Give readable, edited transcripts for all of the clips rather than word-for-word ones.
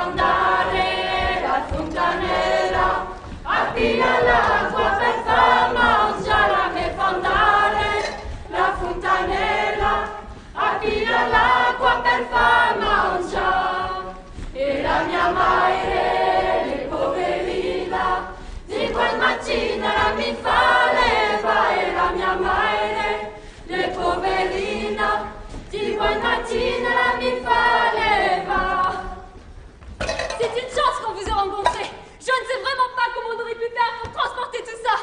fondare la fontanella, appena l'acqua per far mangiare me fondare la fontanella, appena l'acqua per far mangiare. E la mia madre, poverina, di quel mattino mi fa leva, e la mia madre, poverina, di quel mattino mi fa leva. C'est une chance qu'on vous ait rencontré. Je ne sais vraiment pas comment on aurait pu faire pour transporter tout ça.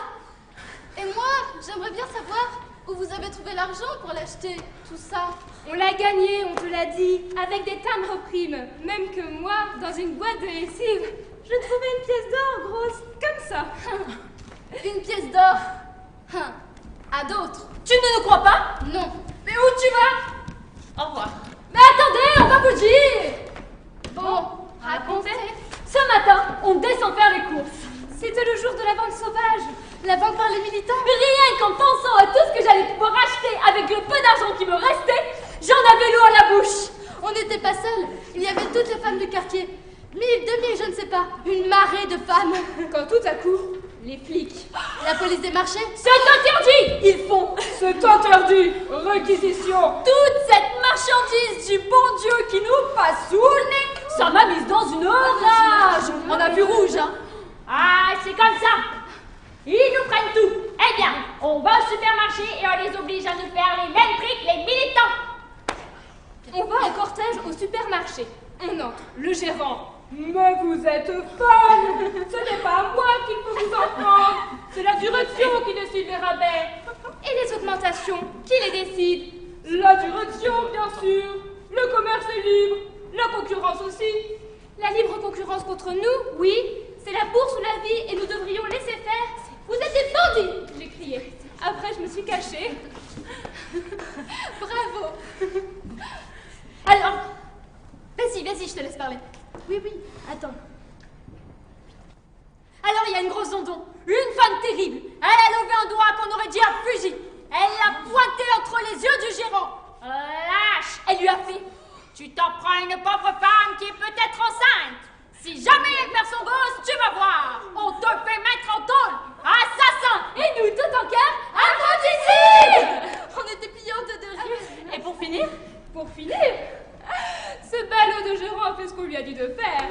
Et moi, j'aimerais bien savoir où vous avez trouvé l'argent pour l'acheter, tout ça. On l'a gagné, on te l'a dit, avec des timbres primes. Même que moi, dans une boîte de lessive, je trouvais une pièce d'or grosse, comme ça. Une pièce d'or. À d'autres. Tu ne nous crois pas? Non. Mais où tu vas? Au revoir. Mais attendez, on va vous dire. Bon, racontez. Ce matin, on descend faire les courses. C'était le jour de la vente sauvage. La vente par les militants. Rien qu'en pensant à tout ce que j'allais pouvoir acheter avec le peu d'argent qui me restait, j'en avais l'eau à la bouche. On n'était pas seuls. Il y avait toutes les femmes du quartier. 1000, 2000, je ne sais pas. Une marée de femmes. Quand tout à coup, les flics. La police des marchés. C'est interdit! Ils font. C'est interdit! Réquisition! Toute cette marchandise du bon Dieu qui nous passe sous le nez, ça m'a mise dans une rage. On a vu rouge, hein? Ah, c'est comme ça. Ils nous prennent tout. Eh bien, on va au supermarché et on les oblige à nous faire les mêmes prix que les militants. On va en cortège au supermarché. On entre. Le gérant. Mais vous êtes folle! Ce n'est pas moi qu'il faut vous en prendre! C'est la direction qui décide les rabais! Et les augmentations, qui les décide? La direction, bien sûr! Le commerce est libre! La concurrence aussi! La libre concurrence contre nous, oui. C'est la bourse ou la vie et nous devrions laisser faire. Vous êtes des bandits! J'ai crié. Après, je me suis cachée. Bravo. Alors, vas-y, je te laisse parler. Oui, attends. Alors il y a une grosse dondon, une femme terrible. Elle a levé un doigt qu'on aurait dit un fusil. Elle l'a pointé entre les yeux du gérant. Lâche! Elle lui a fait: tu t'en prends à une pauvre femme qui est peut-être enceinte. Si jamais elle perd son gosse, tu vas voir. On te fait mettre en tôle. Assassin! Et nous, tout en cœur, allons d'ici! On était pliantes de rire. Et pour finir, ce ballot de gérant a fait ce qu'on lui a dit de faire.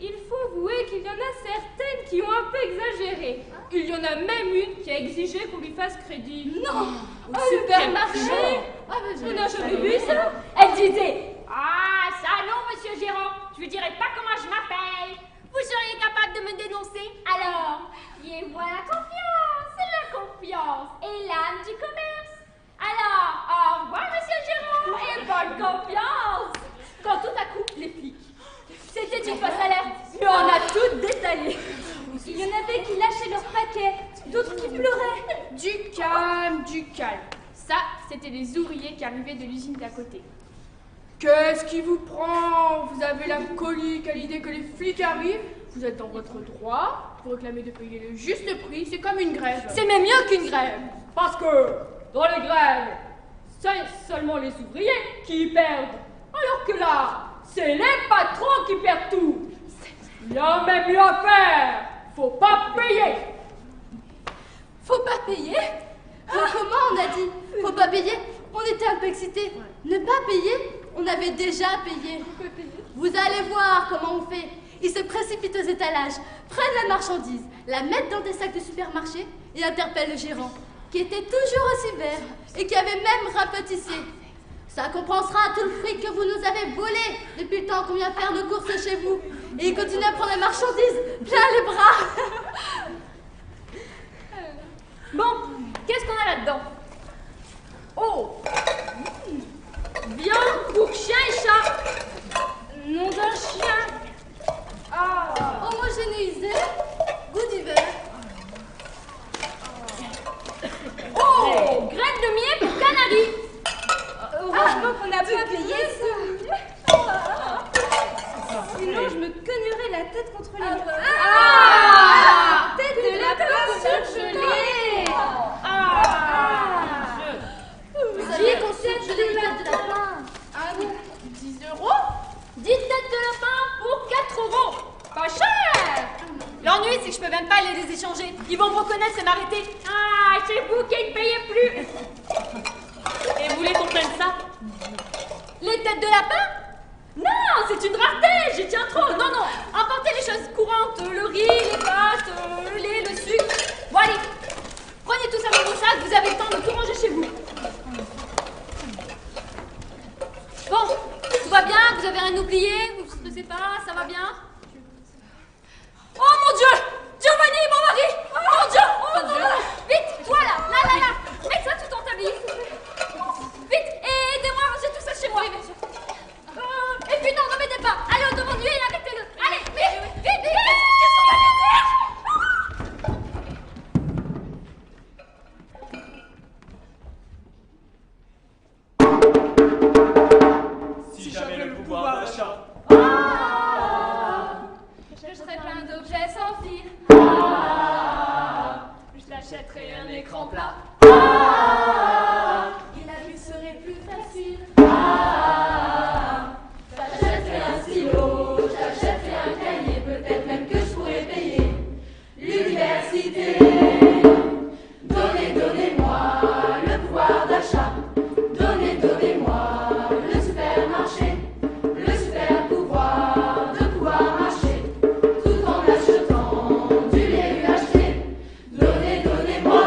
Il faut avouer qu'il y en a certaines qui ont un peu exagéré. Il y en a même une qui a exigé qu'on lui fasse crédit. Non. Au supermarché. On n'a jamais vu ça. elle disait: ah, ça non, monsieur gérant, je vous dirai pas comment je m'appelle. Vous seriez capable de me dénoncer. Alors, et voilà la confiance et l'âme du commerce. Alors, au revoir, monsieur gérant, et bonne confiance. Quand tout à coup, les flics. C'était une fausse alerte, mais on a tout détaillé. Il y en avait qui lâchaient leurs paquets, d'autres qui pleuraient. Du calme. Ça, c'était les ouvriers qui arrivaient de l'usine d'à côté. Qu'est-ce qui vous prend? Vous avez la colique à l'idée que les flics arrivent? Vous êtes dans votre droit, vous réclamez de payer le juste prix, c'est comme une grève. C'est même mieux qu'une grève. Parce que dans les grèves, c'est seulement les ouvriers qui perdent. Alors que là, c'est les patrons qui perdent tout. Il y a même mieux à faire. Faut pas payer. Faut pas payer? Comment on a dit? Faut pas payer? On était un peu excités. Ne pas payer? On avait déjà payé. Vous allez voir comment on fait. Ils se précipitent aux étalages, prennent la marchandise, la mettent dans des sacs de supermarché et interpellent le gérant, qui était toujours aussi vert et qui avait même rapetissé. Ça compensera tout le fric que vous nous avez volé depuis le temps qu'on vient faire nos courses chez vous. Et il continue à prendre la marchandise plein les bras. Bon, qu'est-ce qu'on a là-dedans? Oh, viande pour chien et chat. Nom d'un chien. Ah. Homogénéisé, goût d'hiver. Oh, graines de millet pour canari. Heureusement qu'on n'a pas payé ça. Sinon, je me cognerais la tête contre les murs. Tête de lapin surgelée. Vous avez conçu de la tête de lapin. 10 €? 10 têtes de lapin pour Ils vont me reconnaître et m'arrêter. Ah, c'est vous qui ne payez plus. Et vous voulez qu'on prenne ça? Les têtes de lapin? Non, c'est une rareté, j'y tiens trop. Non, non, emportez les choses courantes, le riz, les pâtes, le lait, le sucre. Bon, allez, prenez tout ça dans vos sacs, vous avez le temps de tout ranger chez vous. Bon, tout va bien, vous avez rien oublié, je ne sais pas, ça va bien? Oh mon Dieu! Giovanni, mon mari! Oh mon Dieu! Oh mon Dieu! Vite, toi là, mets ça tout dans ta vie. Vite, et aidez-moi à ranger tout ça chez moi. Oui, bien sûr. Et puis non, ne m'aidez pas. Allez au devant de lui et arrêtez-le. Allez, vite, vite, vite. Qu'est-ce qu'on va lui dire? Si j'avais le pouvoir d'achat, Je serais plein d'objets sans fil. Je l'achèterais un écran plat. Et la vie serait plus facile. J'achèterai un stylo, j'achèterai un cahier, peut-être même que je pourrais payer l'université. Donnez-moi le pouvoir d'achat. Donnez-moi le supermarché, le super pouvoir de pouvoir marcher tout en achetant du lait UHT. Donnez-moi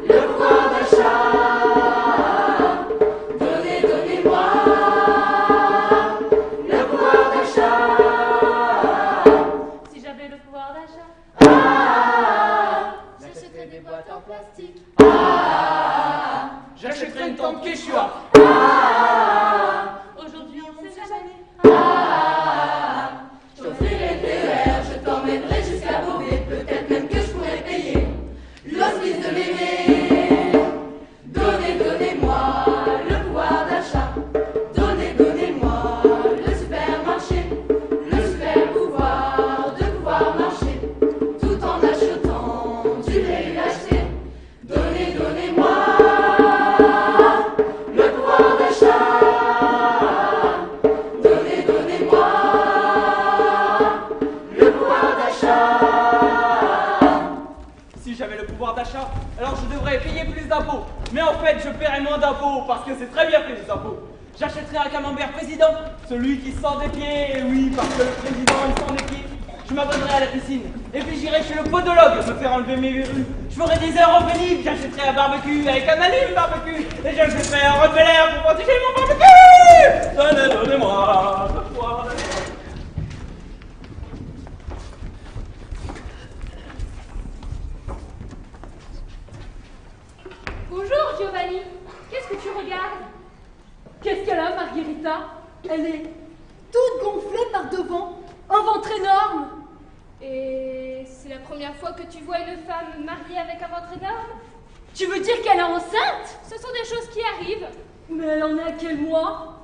le pouvoir d'achat. Donnez-moi le pouvoir d'achat. Si j'avais le pouvoir d'achat. J'achèterais des boîtes en plastique. j'achèterais une tente Quechua. Aujourd'hui, on ne sait jamais. Je t'offrirai le TER, je t'emmènerai jusqu'à Beauvais, peut-être même que je pourrais payer l'hospice de bébé. Donnez-moi le pouvoir d'achat. Donnez-moi le supermarché, le super pouvoir de pouvoir marcher tout en achetant du lait UHT. Donnez-moi le pouvoir d'achat. Donnez-moi le pouvoir d'achat. Si j'avais le pouvoir d'achat, alors je devrais payer plus d'impôts. Mais en fait, je paierais moins d'impôts parce que c'est très bien fait les impôts. J'achèterais un camembert président, celui qui sort des pieds. Et oui, parce que le président il sort des pieds. Je m'abonnerais à la piscine. Et puis j'irais chez le podologue me faire enlever mes verrues. Je ferais des heures en pénible. J'achèterais un barbecue avec un allume barbecue. Et j'achèterais un relevé l'air pour protéger mon barbecue. Donnez-moi le pouvoir d'achat. Bonjour, Giovanni. Qu'est-ce que tu regardes? Qu'est-ce qu'elle a, Margherita? Elle est toute gonflée par devant, un ventre énorme. Et c'est la première fois que tu vois une femme mariée avec un ventre énorme? Tu veux dire qu'elle est enceinte? Ce sont des choses qui arrivent. Mais elle en est à quel mois?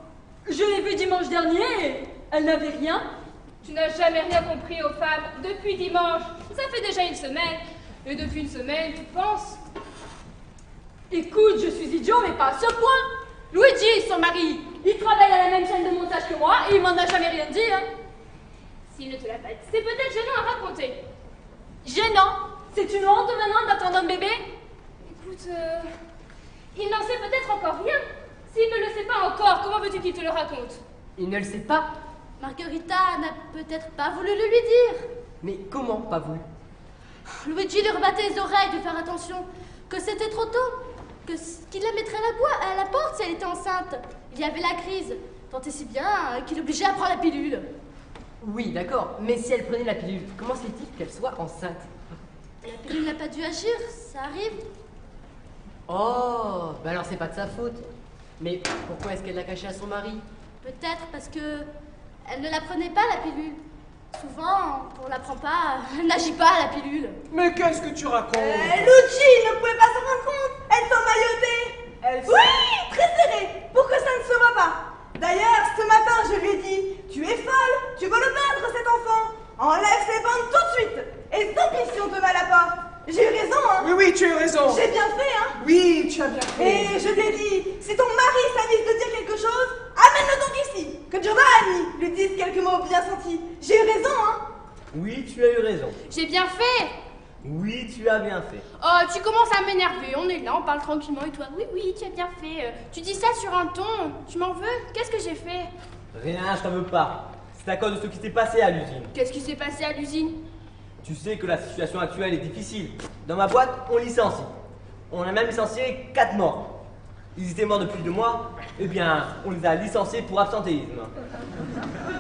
Je l'ai vue dimanche dernier, elle n'avait rien. Tu n'as jamais rien compris aux femmes depuis dimanche. Ça fait déjà une semaine. Et depuis une semaine, tu penses? Écoute, je suis idiot, mais pas à ce point. Luigi, son mari, il travaille à la même chaîne de montage que moi et il m'en a jamais rien dit, hein. S'il ne te l'a pas dit, c'est peut-être gênant à raconter. Gênant? C'est une honte maintenant d'attendre un bébé? Écoute, il n'en sait peut-être encore rien. S'il ne le sait pas encore, comment veux-tu qu'il te le raconte? Il ne le sait pas. Margherita n'a peut-être pas voulu le lui dire. Mais comment pas voulu? Luigi lui rebattait les oreilles de faire attention, que c'était trop tôt, qu'il la mettrait à la porte si elle était enceinte. Il y avait la crise, tant et si bien qu'il l'obligeait à prendre la pilule. Oui, d'accord, mais si elle prenait la pilule, comment se fait-il qu'elle soit enceinte? La pilule n'a pas dû agir, ça arrive. Oh, bah alors c'est pas de sa faute. Mais pourquoi est-ce qu'elle l'a cachée à son mari? Peut-être parce que elle ne la prenait pas, la pilule. Souvent, quand on la prend pas, elle n'agit pas à la pilule. Mais qu'est-ce que tu racontes? Luigi ne pouvait pas s'en rendre compte. Elle s'emmaillotait. Oui, très serrée, pour que ça ne se voit pas. D'ailleurs, ce matin, je lui ai dit, tu es folle, tu veux le perdre, cet enfant. Enlève ses bandes tout de suite. Et tant pis si on te met à la porte. J'ai eu raison, hein. Oui, tu as raison. J'ai bien fait, hein. Oui, tu as bien fait. Et je lui ai dit, si ton mari s'avise de dire quelque chose, amène-le donc ici. Que Giovanni lui dise quelques mots bien sentis. J'ai eu raison, hein. Oui, tu as eu raison. J'ai bien fait. Oui, tu as bien fait. Oh, tu commences à m'énerver. On est là, on parle tranquillement et toi, oui, oui, tu as bien fait. Tu dis ça sur un ton. Tu m'en veux? Qu'est-ce que j'ai fait? Rien, je t'en veux pas. C'est à cause de ce qui s'est passé à l'usine. Qu'est-ce qui s'est passé à l'usine? Tu sais que la situation actuelle est difficile. Dans ma boîte, on licencie. On a même licencié 4 morts. Ils étaient morts depuis 2 mois. Eh bien, on les a licenciés pour absentéisme.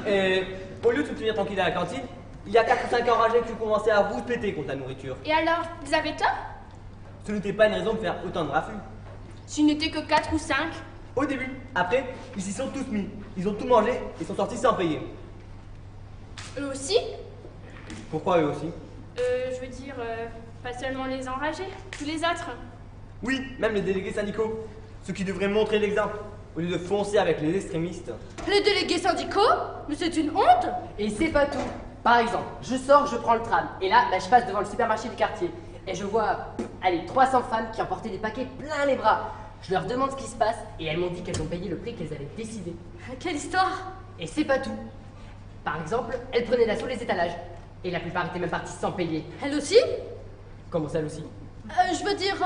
Et au lieu de se tenir tranquille à la cantine, il y a 4 ou 5 enragés qui ont commencé à vous péter contre la nourriture. Et alors, ils avaient tort? Ce n'était pas une raison de faire autant de raffus. S'ils n'étaient que 4 ou 5? Au début. Après, ils s'y sont tous mis. Ils ont tout mangé et sont sortis sans payer. Eux aussi? Pourquoi eux aussi? Je veux dire, pas seulement les enragés, tous les autres. Oui, même les délégués syndicaux. Ceux qui devraient montrer l'exemple, au lieu de foncer avec les extrémistes. Les délégués syndicaux? Mais c'est une honte! Et c'est pas tout. Par exemple, je sors, je prends le tram, et là, je passe devant le supermarché du quartier, et je vois, allez, 300 femmes qui emportaient des paquets plein les bras. Je leur demande ce qui se passe, et elles m'ont dit qu'elles ont payé le prix qu'elles avaient décidé. Quelle histoire! Et c'est pas tout. Par exemple, elles prenaient d'assaut les étalages, et la plupart étaient même partis sans payer. Elle aussi? Comment ça aussi? Je veux dire,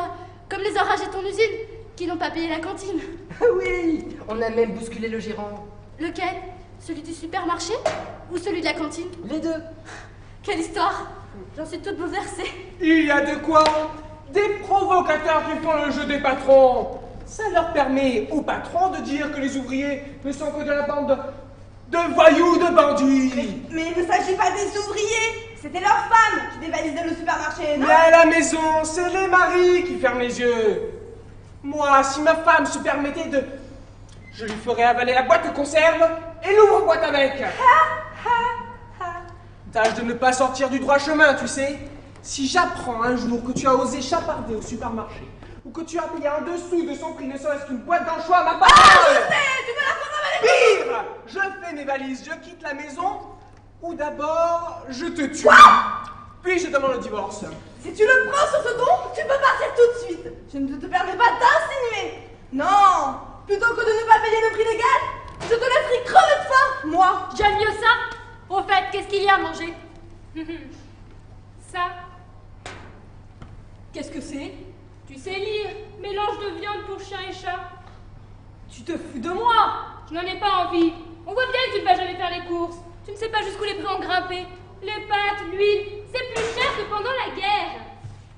comme les enragés de ton usine, qui n'ont pas payé la cantine. Oui, on a même bousculé le gérant. Lequel? Celui du supermarché? Ou celui de la cantine? Les deux. Quelle histoire! J'en suis toute bouleversée. Il y a de quoi? Des provocateurs qui font le jeu des patrons. Ça leur permet aux patrons de dire que les ouvriers ne sont que de la bande de voyous, de bandits. Mais il ne s'agit pas des ouvriers, c'était leurs femmes qui dévalisaient le supermarché, non? Mais à la maison, c'est les maris qui ferment les yeux. Moi, si ma femme se permettait de... Je lui ferais avaler la boîte de conserve et l'ouvre-boîte avec. Tâche de ne pas sortir du droit chemin, tu sais. Si j'apprends un jour que tu as osé chaparder au supermarché, ou que tu as payé en dessous de son prix ne serait-ce qu'une boîte d'anchois à ma part... Je sais, tu me la feras avec Pire! Je fais mes valises, je quitte la maison, ou d'abord, je te tue. Puis je demande le divorce. Si tu le prends sur ce ton, tu peux partir tout de suite. Je ne te permets pas d'insinuer. Non, plutôt que de ne pas payer le prix légal, je te laisserai crever de faim, moi. J'aime mieux ça. Au fait, qu'est-ce qu'il y a à manger? Ça. Qu'est-ce que c'est? Tu sais lire. Mélange de viande pour chien et chat. Tu te fous de moi? Je n'en ai pas envie. On voit bien que tu ne vas jamais faire les courses. Tu ne sais pas jusqu'où les prix ont grimpé. Les pâtes, l'huile, c'est plus cher que pendant la guerre.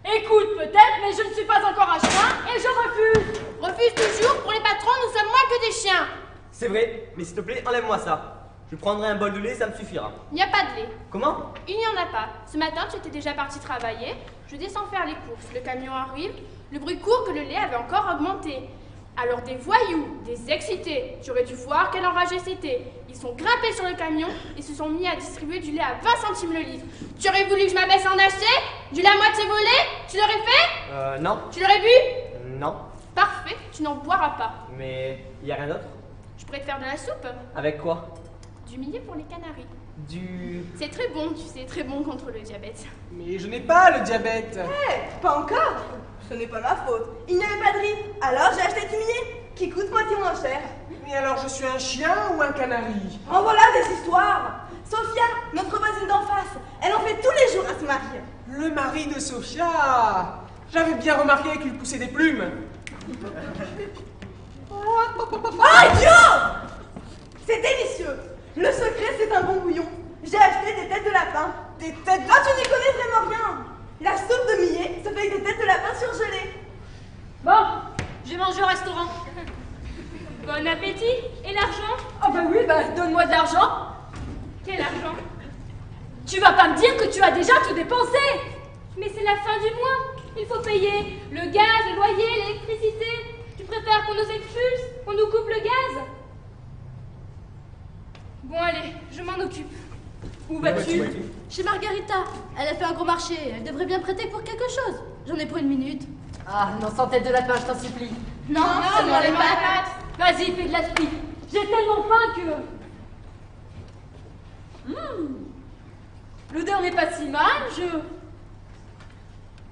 Écoute, peut-être, mais je ne suis pas encore un chien et je refuse. Refuse toujours, pour les patrons, nous sommes moins que des chiens. C'est vrai, mais s'il te plaît, enlève-moi ça. Je prendrai un bol de lait, ça me suffira. Il n'y a pas de lait. Comment? Il n'y en a pas. Ce matin, tu étais déjà parti travailler. Je descends faire les courses. Le camion arrive. Le bruit court que le lait avait encore augmenté. Alors des voyous, des excités, tu aurais dû voir quel enragé c'était. Ils sont grimpés sur le camion et se sont mis à distribuer du lait à 20 centimes le litre. Tu aurais voulu que je m'abaisse à en acheter? Du lait à moitié volé? Tu l'aurais fait? Non. Tu l'aurais bu? Non. Parfait, tu n'en boiras pas. Mais y a rien d'autre? Je pourrais te faire de la soupe. Avec quoi? Du millet pour les canaris. Du... C'est très bon, tu sais, très bon contre le diabète. Mais je n'ai pas le diabète. Pas encore. Ce n'est pas ma faute. Il n'y avait pas de riz, alors j'ai acheté du millet, qui coûte moitié moins cher. Mais alors je suis un chien ou un canari? En voilà des histoires. Sophia, notre voisine d'en face, elle en fait tous les jours à se marier. Le mari de Sophia. J'avais bien remarqué qu'il poussait des plumes. Oh, idiot! C'est délicieux. Le secret, c'est un bon bouillon. J'ai acheté des têtes de lapin. Des têtes de... Ah, tu n'y connais vraiment rien. La soupe de millet se fait avec des têtes de lapin surgelées. Bon, je vais manger au restaurant. Bon appétit. Et l'argent? Ah bah oui, donne-moi de l'argent. Quel argent? Tu vas pas me dire que tu as déjà tout dépensé. Mais c'est la fin du mois. Il faut payer le gaz, le loyer, l'électricité. Tu préfères qu'on nous expulse, qu'on nous coupe le gaz? Bon allez, je m'en occupe. Où vas-tu? Chez Margarita. Elle a fait un gros marché. Elle devrait bien prêter pour quelque chose. J'en ai pour une minute. Ah, non, sans tête de lapin, je t'en supplie. Non, seulement les pâtes. Vas-y, fais de l'esprit. J'ai tellement faim que... L'odeur n'est pas si mal,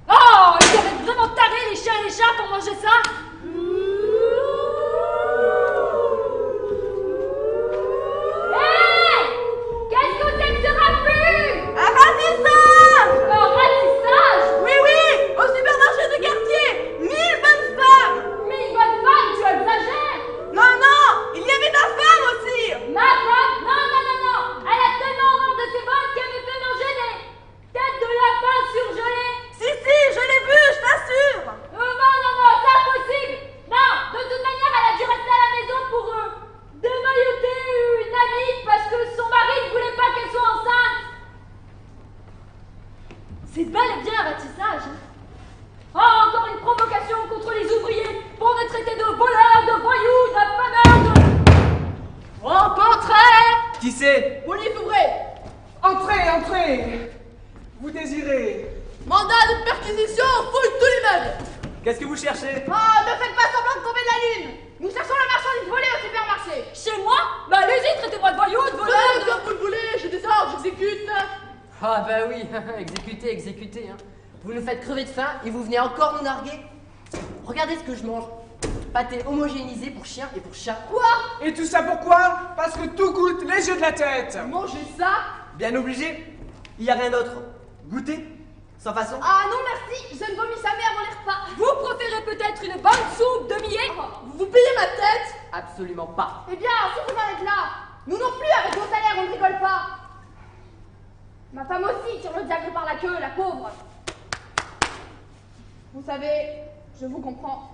Oh, ils doivent être vraiment tarés, les chiens et les chats, pour manger ça. Hey! Qu'est-ce que c'est que ce raffut? Arrête Qui c'est? Police, ouvrez! Entrez, entrez. Vous désirez? Mandat de perquisition, fouille tout l'immeuble! Qu'est-ce que vous cherchez? Oh, ne faites pas semblant de tomber de la lune! Nous cherchons la marchandise volée au supermarché! Chez moi? Bah allez-y, traitez-moi de voyou, de voleur, de... Comme vous le voulez, j'ai des ordres, j'exécute! Ah bah oui, exécutez, exécutez. Hein. Vous nous faites crever de faim et vous venez encore nous narguer. Regardez ce que je mange. Pâté homogénéisé pour chien et pour chat. Quoi? Et tout ça pourquoi? Parce que tout goûte les yeux de la tête. Mangez ça? Bien obligé. Il y a rien d'autre. Goûtez. Sans façon. Ah non merci, je ne vomis jamais avant les repas! Vous préférez peut-être une bonne soupe de millet? Vous payez ma tête? Absolument pas. Eh bien, si vous en êtes là, nous non plus, avec nos salaires, on ne rigole pas! Ma femme aussi tire le diable par la queue, la pauvre! Vous savez, je vous comprends.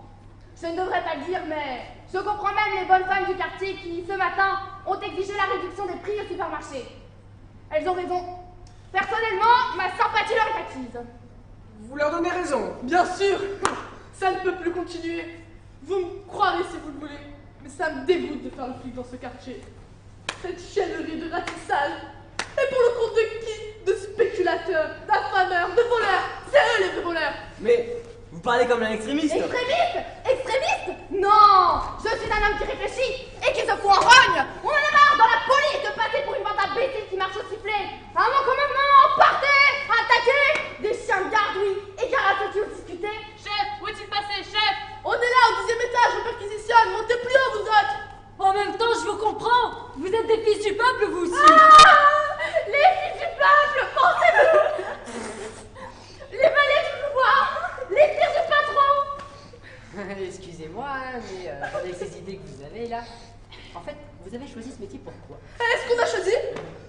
Je ne devrais pas le dire, mais je comprends même les bonnes femmes du quartier qui, ce matin, ont exigé la réduction des prix au supermarché. Elles ont raison. Personnellement, ma sympathie leur est acquise. Vous leur donnez raison. Bien sûr, ça ne peut plus continuer. Vous me croirez si vous le voulez, mais ça me dégoûte de faire le flic dans ce quartier. Cette chiennerie de ratissage. Et pour le compte de qui? De spéculateurs, d'affameurs, de voleurs. C'est eux les vrais voleurs. Mais vous parlez comme un extrémiste. Extrémiste? Extrémiste? Non! Je suis un homme qui réfléchit et qui se fout en rogne! On en a marre dans la police de passer pour une bande d'imbéciles qui marche au sifflet! Un moment commandement! Partez! Attaquez! Des chiens de garde, oui! Et karaté qui ont discuté! Chef, où est-il passé, chef? On est là au 10e étage, on perquisitionne! Montez plus haut, vous autres! En même temps, je vous comprends. Vous êtes des fils du peuple, vous aussi. Ah! Les fils du peuple! Pensez-vous! Les valets du pouvoir! Les fils du patron! Excusez-moi, hein, mais avec ces idées que vous avez là, en fait, vous avez choisi ce métier pourquoi? Est-ce qu'on a choisi?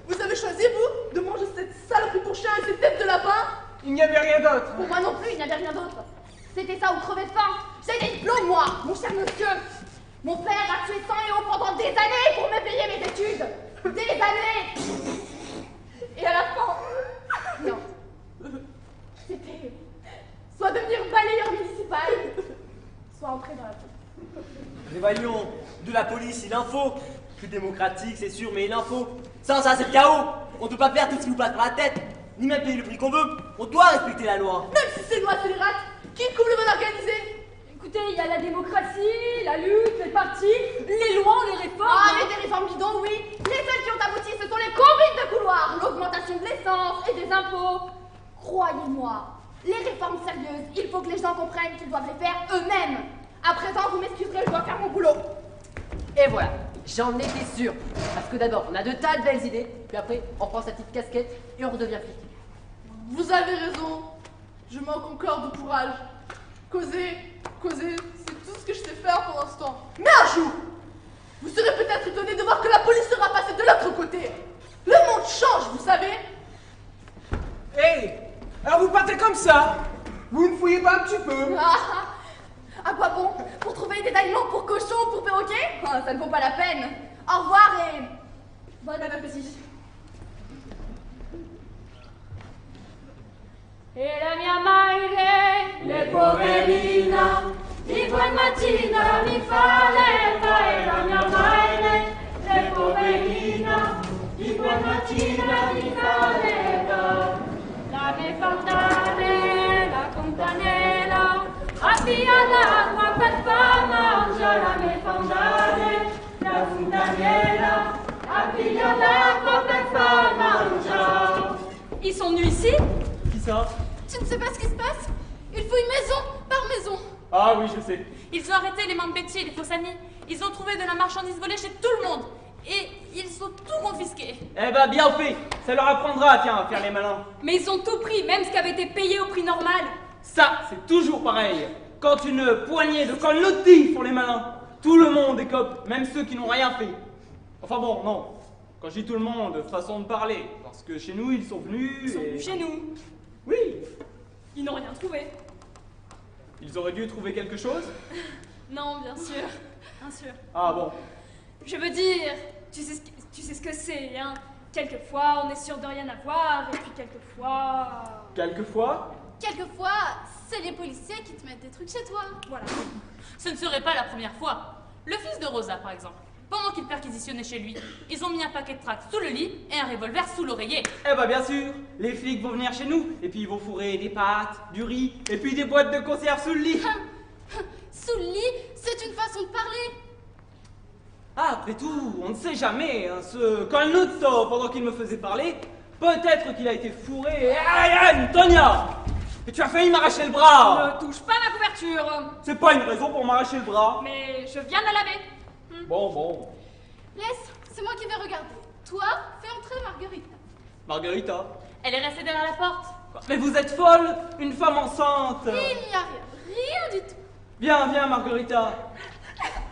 Vous avez choisi, vous, de manger cette saloperie pour chien et ces têtes de lapin? Il n'y avait rien d'autre. Pour moi non plus, il n'y avait rien d'autre. C'était ça ou crever de faim. J'ai des diplômes, moi, mon cher monsieur. Mon père a tué 100 héros pendant des années pour me payer mes études. Des années. Et à la fin, non. C'était soit devenir balayeur municipal, soit entrer dans la police. Mais voyons, de la police, il en faut. Plus démocratique, c'est sûr, mais il en faut. Sans ça, c'est le chaos. On ne peut pas faire tout ce qui nous passe par la tête, ni même payer le prix qu'on veut. On doit respecter la loi. Même si c'est loi scélérate, qui couvre le bon organisé? Écoutez, il y a la démocratie, la lutte, les partis, les lois, les réformes. Ah, mais des réformes bidons, oui. Les seules qui ont abouti, ce sont les combines de couloir, l'augmentation de l'essence et des impôts. Croyez-moi, les réformes sérieuses, il faut que les gens comprennent qu'ils doivent les faire eux-mêmes. À présent, vous m'excuserez, je dois faire mon boulot. Et voilà, j'en étais sûr. Parce que d'abord, on a de tas de belles idées, puis après, on prend sa petite casquette et on redevient flic. Vous avez raison. Je manque encore de courage. Causer, c'est tout ce que je sais faire pour l'instant. Mais un jour, vous serez peut-être étonné de voir que la police sera passée de l'autre côté. Le monde change, vous savez. Hé, alors vous partez comme ça? Vous ne fouillez pas un petit peu? À quoi bon? Pour trouver des aliments pour cochons ou pour perroquets? Ah, ça ne vaut pas la peine. Au revoir et bon appétit. E la mia madre, le poverina, di buon mattino mi fa l'erba. E la mia madre, le poverina, di buon mattino mi fa l'erba. La me fandare, la contanella, appia l'acqua per far mangiare. La me fandare, la contanella, appia l'acqua per far mangiare. Ils sont venus ici? Qui ça? Tu ne sais pas ce qui se passe? Il faut une maison par maison. Ah oui, je sais. Ils ont arrêté les Mambetti et les Fossani. Ils ont trouvé de la marchandise volée chez tout le monde. Et ils ont tout confisqué. Eh ben, bien fait. Ça leur apprendra, tiens, à faire les malins. Mais ils ont tout pris, même ce qui avait été payé au prix normal. Ça, c'est toujours pareil. Quand une poignée de collotis font les malins, tout le monde écope, même ceux qui n'ont rien fait. Enfin bon, non. Quand je dis tout le monde, façon de parler. Parce que chez nous, ils sont venus Ils sont et... venus chez nous. Oui. Ils n'ont rien trouvé. Ils auraient dû trouver quelque chose? Non, bien sûr. Bien sûr. Ah bon. Je veux dire, tu sais ce que c'est, hein. Quelquefois, on est sûr de rien avoir, et puis quelquefois... Quelquefois? Quelquefois, c'est les policiers qui te mettent des trucs chez toi. Voilà. Ce ne serait pas la première fois. Le fils de Rosa, par exemple. pendant qu'il perquisitionnait chez lui, ils ont mis un paquet de tracts sous le lit et un revolver sous l'oreiller. Eh bah bien sûr, les flics vont venir chez nous, et puis ils vont fourrer des pâtes, du riz, et puis des boîtes de conserve sous le lit. Sous le lit, c'est une façon de parler. Ah, après tout, on ne sait jamais, hein, ce Colnuzzo, pendant qu'il me faisait parler, peut-être qu'il a été fourré. Aïe, Tonia! Et tu as failli m'arracher le bras! Ne touche pas ma couverture. C'est pas une raison pour m'arracher le bras. Mais je viens de la laver. Bon. Laisse, c'est moi qui vais regarder. Toi, fais entrer Marguerita. Margarita. Elle est restée derrière la porte. Mais vous êtes folle, une femme enceinte. Il n'y a rien du tout. Viens, Margarita.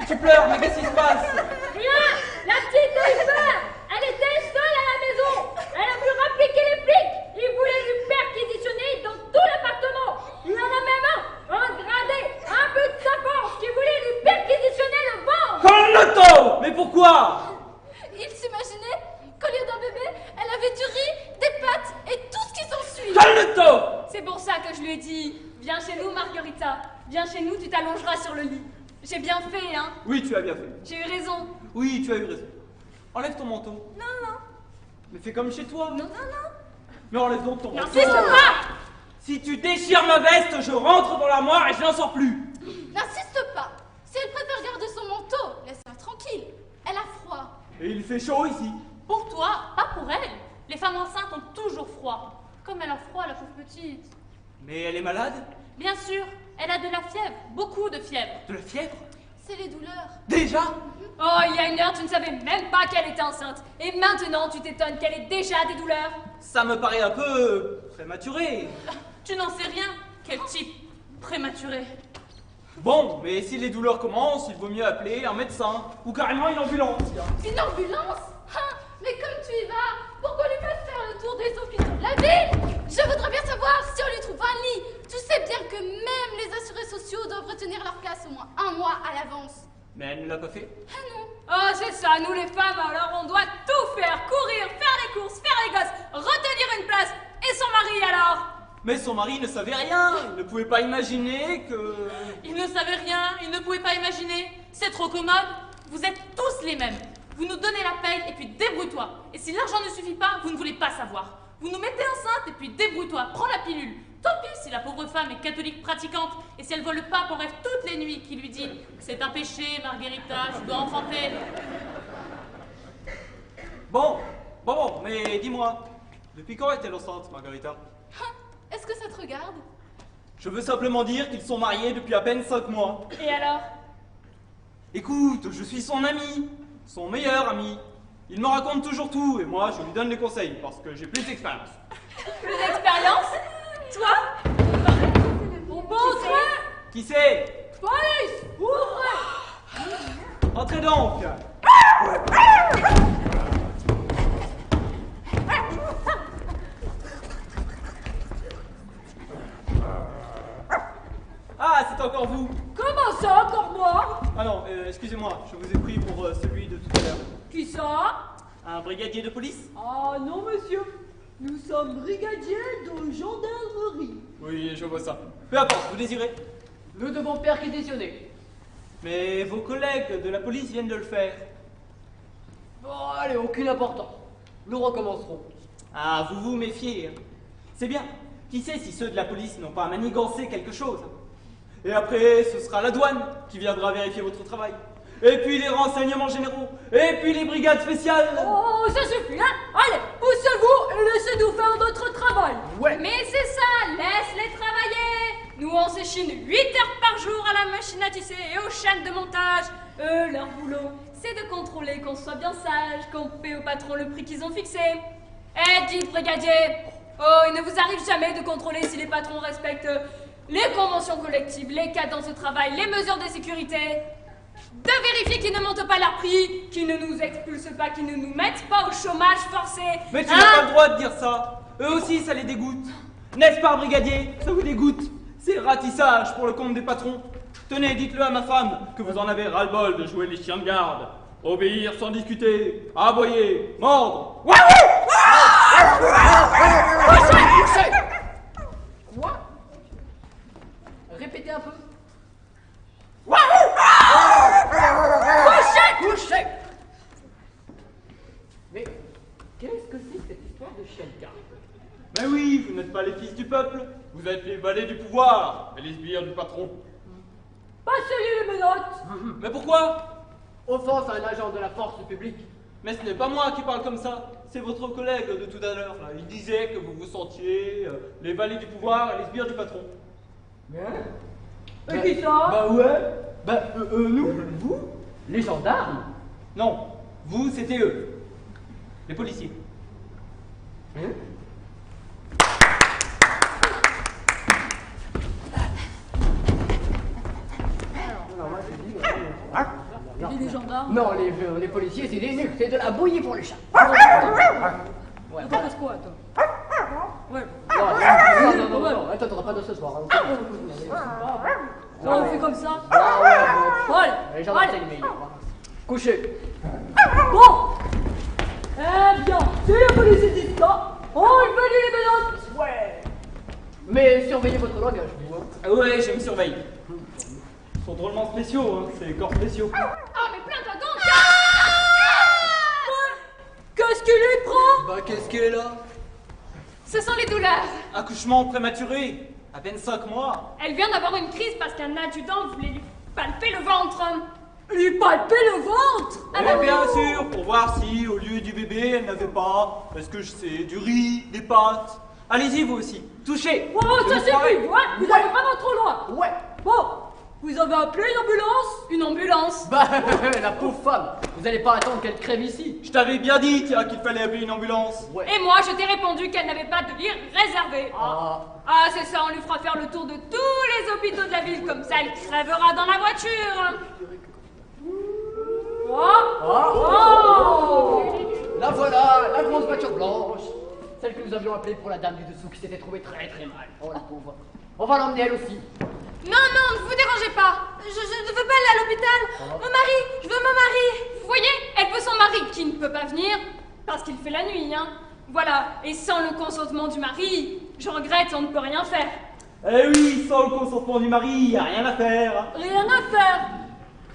Tu pleures, mais qu'est-ce qui se passe? Rien. La petite a eu peur. Elle était seule à la maison. Elle a voulu rappliquer les flics. Ils voulaient lui perquisitionner dans tout l'appartement. Il y en a même un gradé, un peu de sapin, qui voulait lui perquisitionner le ventre. Colnuzzo! Mais pourquoi? Il s'imaginait qu'au lieu d'un bébé, elle avait du riz, des pâtes et tout ce qui s'ensuit. Colnuzzo! C'est pour ça que je lui ai dit, viens chez nous Margarita, viens chez nous, tu t'allongeras sur le lit. J'ai bien fait, hein. Oui, tu as bien fait. J'ai eu raison. Oui, tu as eu raison. Enlève ton manteau. Non. Mais fais comme chez toi. Non. Mais enlève donc ton manteau. N'insiste pas. Si tu déchires ma veste, je rentre dans l'armoire et je n'en sors plus. N'insiste pas. Si elle préfère garder son manteau, laisse-la tranquille. Elle a froid. Et il fait chaud ici. Pour toi, pas pour elle. Les femmes enceintes ont toujours froid. Comme elle a froid, la pauvre petite. Mais elle est malade? Bien sûr, elle a de la fièvre, beaucoup de fièvre. De la fièvre? C'est les douleurs. Déjà? Oh, il y a une heure, tu ne savais même pas qu'elle était enceinte. Et maintenant, tu t'étonnes qu'elle ait déjà des douleurs. Ça me paraît un peu prématuré. Tu n'en sais rien. Quel type prématuré. Bon, mais si les douleurs commencent, il vaut mieux appeler un médecin ou carrément une ambulance. Une ambulance? Mais comme tu y vas, pourquoi lui faire faire le tour des hôpitaux de la ville? Je voudrais bien savoir si on lui trouve un lit. Tu sais bien que même les assurés sociaux doivent retenir leur place au moins un mois à l'avance. Mais elle ne l'a pas fait. Ah non. Oh, c'est ça, nous les femmes, alors on doit tout faire. Courir, faire les courses, faire les gosses, retenir une place. Et son mari alors? Mais son mari ne savait rien. Il ne pouvait pas imaginer que... Il ne savait rien, il ne pouvait pas imaginer. C'est trop commode. Vous êtes tous les mêmes. Vous nous donnez la paye et puis débrouille-toi. Et si l'argent ne suffit pas, vous ne voulez pas savoir. Vous nous mettez enceinte et puis débrouille-toi, prends la pilule. Tant pis si la pauvre femme est catholique pratiquante et si elle voit le pape en rêve toutes les nuits qui lui dit « C'est un péché, Margarita, je dois enfanter. » Bon, mais dis-moi, depuis quand est-elle enceinte, Margarita? Est-ce que ça te regarde? Je veux simplement dire qu'ils sont mariés depuis à peine 5 mois. Et alors? Écoute, je suis son ami, son meilleur ami. Il me raconte toujours tout et moi je lui donne des conseils parce que j'ai plus d'expérience. Plus d'expérience? Toi? Bon, toi? Qui c'est? Police! Ouvrez! Entrez donc. Ah, c'est encore vous. Comment ça, encore moi? Ah non, excusez-moi, je vous ai pris pour celui de tout à l'heure. Qui ça? Un brigadier de police? Ah non, monsieur. Nous sommes brigadiers de gendarmerie. Oui, je vois ça. Peu importe, vous désirez? Nous devons perquisitionner. Mais vos collègues de la police viennent de le faire. Bon, allez, aucune importance. Nous recommencerons. Ah, vous vous méfiez. Hein. C'est bien. Qui sait si ceux de la police n'ont pas manigancé quelque chose? Et après, ce sera la douane qui viendra vérifier votre travail. Et puis les renseignements généraux. Et puis les brigades spéciales. Oh, ça suffit, hein? Allez, poussez-vous et laissez-nous faire notre travail. Ouais. Mais c'est ça, laisse-les travailler. Nous, on s'échine 8 heures par jour à la machine à tisser et aux chaînes de montage. Eux, leur boulot, c'est de contrôler qu'on soit bien sage, qu'on paie au patron le prix qu'ils ont fixé. Eh, dites, brigadier, oh, il ne vous arrive jamais de contrôler si les patrons respectent les conventions collectives, les cadences de travail, les mesures de sécurité, de vérifier qu'ils ne montent pas leur prix, qu'ils ne nous expulsent pas, qu'ils ne nous mettent pas au chômage forcé. Mais tu n'as pas le droit de dire ça. Eux aussi, ça les dégoûte. N'est-ce pas, brigadier? Ça vous dégoûte? C'est ratissage pour le compte des patrons. Tenez, dites-le à ma femme que vous en avez ras-le-bol de jouer les chiens de garde. Obéir sans discuter, aboyer, mordre. Quoi? Répétez un peu. Couchez! Mais oui, vous n'êtes pas les fils du peuple, vous êtes les valets du pouvoir et les sbires du patron. Passez-lui les menottes. Mais pourquoi? Offense à un agent de la force publique. Mais ce n'est pas moi qui parle comme ça, c'est votre collègue de tout à l'heure. Il disait que vous vous sentiez les valets du pouvoir et les sbires du patron. Et qui ça? Bah ouais. Bah nous, vous, les gendarmes. Non, vous c'était eux, les policiers. Et les gendarmes? Non, les policiers, c'est des nuls, c'est de la bouillie pour les chats. Ouais, T'en penses quoi, toi? Ouais. Non, attends, t'auras pas de ce soir. On fait comme ça? Ah ouais, Allez, les gendarmes, allez. c'est les meilleurs. Couchez. Bon. Eh bien, si les policiers disent ça, on fait les menottes. Ouais. Mais surveillez votre langage, vous. Hein. Ah ouais, je me surveille. Ils sont drôlement spéciaux, hein, c'est des corps spéciaux. Oh, mais plains-toi donc! Qu'est-ce qu'il lui prend? Bah qu'est-ce qu'elle est là? Ce sont les douleurs. Accouchement prématuré, à peine 5 mois. Elle vient d'avoir une crise parce qu'un adjudant voulait lui palper le ventre. Lui palper le ventre? Ah bah Et oui. bien sûr, pour voir si, au lieu du bébé, elle n'avait pas, est-ce que je sais, du riz, des pâtes. Allez-y, vous aussi, touchez. Oh, ça Vous suffit, croirez ouais, vous allez vraiment trop loin. Ouais. Bon, vous avez appelé une ambulance? Une ambulance. Bah la pauvre femme, vous allez pas attendre qu'elle crève ici. Je t'avais bien dit, tiens, qu'il fallait appeler une ambulance. Ouais. Et moi, je t'ai répondu qu'elle n'avait pas de lit réservé. Ah. Ah, c'est ça, on lui fera faire le tour de tous les hôpitaux de la ville, comme ça elle crèvera dans la voiture. Oh. La voilà, la grosse voiture blanche. Celle que nous avions appelée pour la dame du dessous qui s'était trouvée très très mal. Oh la pauvre. On va l'emmener elle aussi. Non, ne vous dérangez pas. Je ne veux pas aller à l'hôpital. Mon mari, je veux mon mari. Vous voyez, elle veut son mari qui ne peut pas venir parce qu'il fait la nuit, hein. Voilà, et sans le consentement du mari, je regrette, on ne peut rien faire. Eh oui, sans le consentement du mari, y a rien à faire. Rien à faire.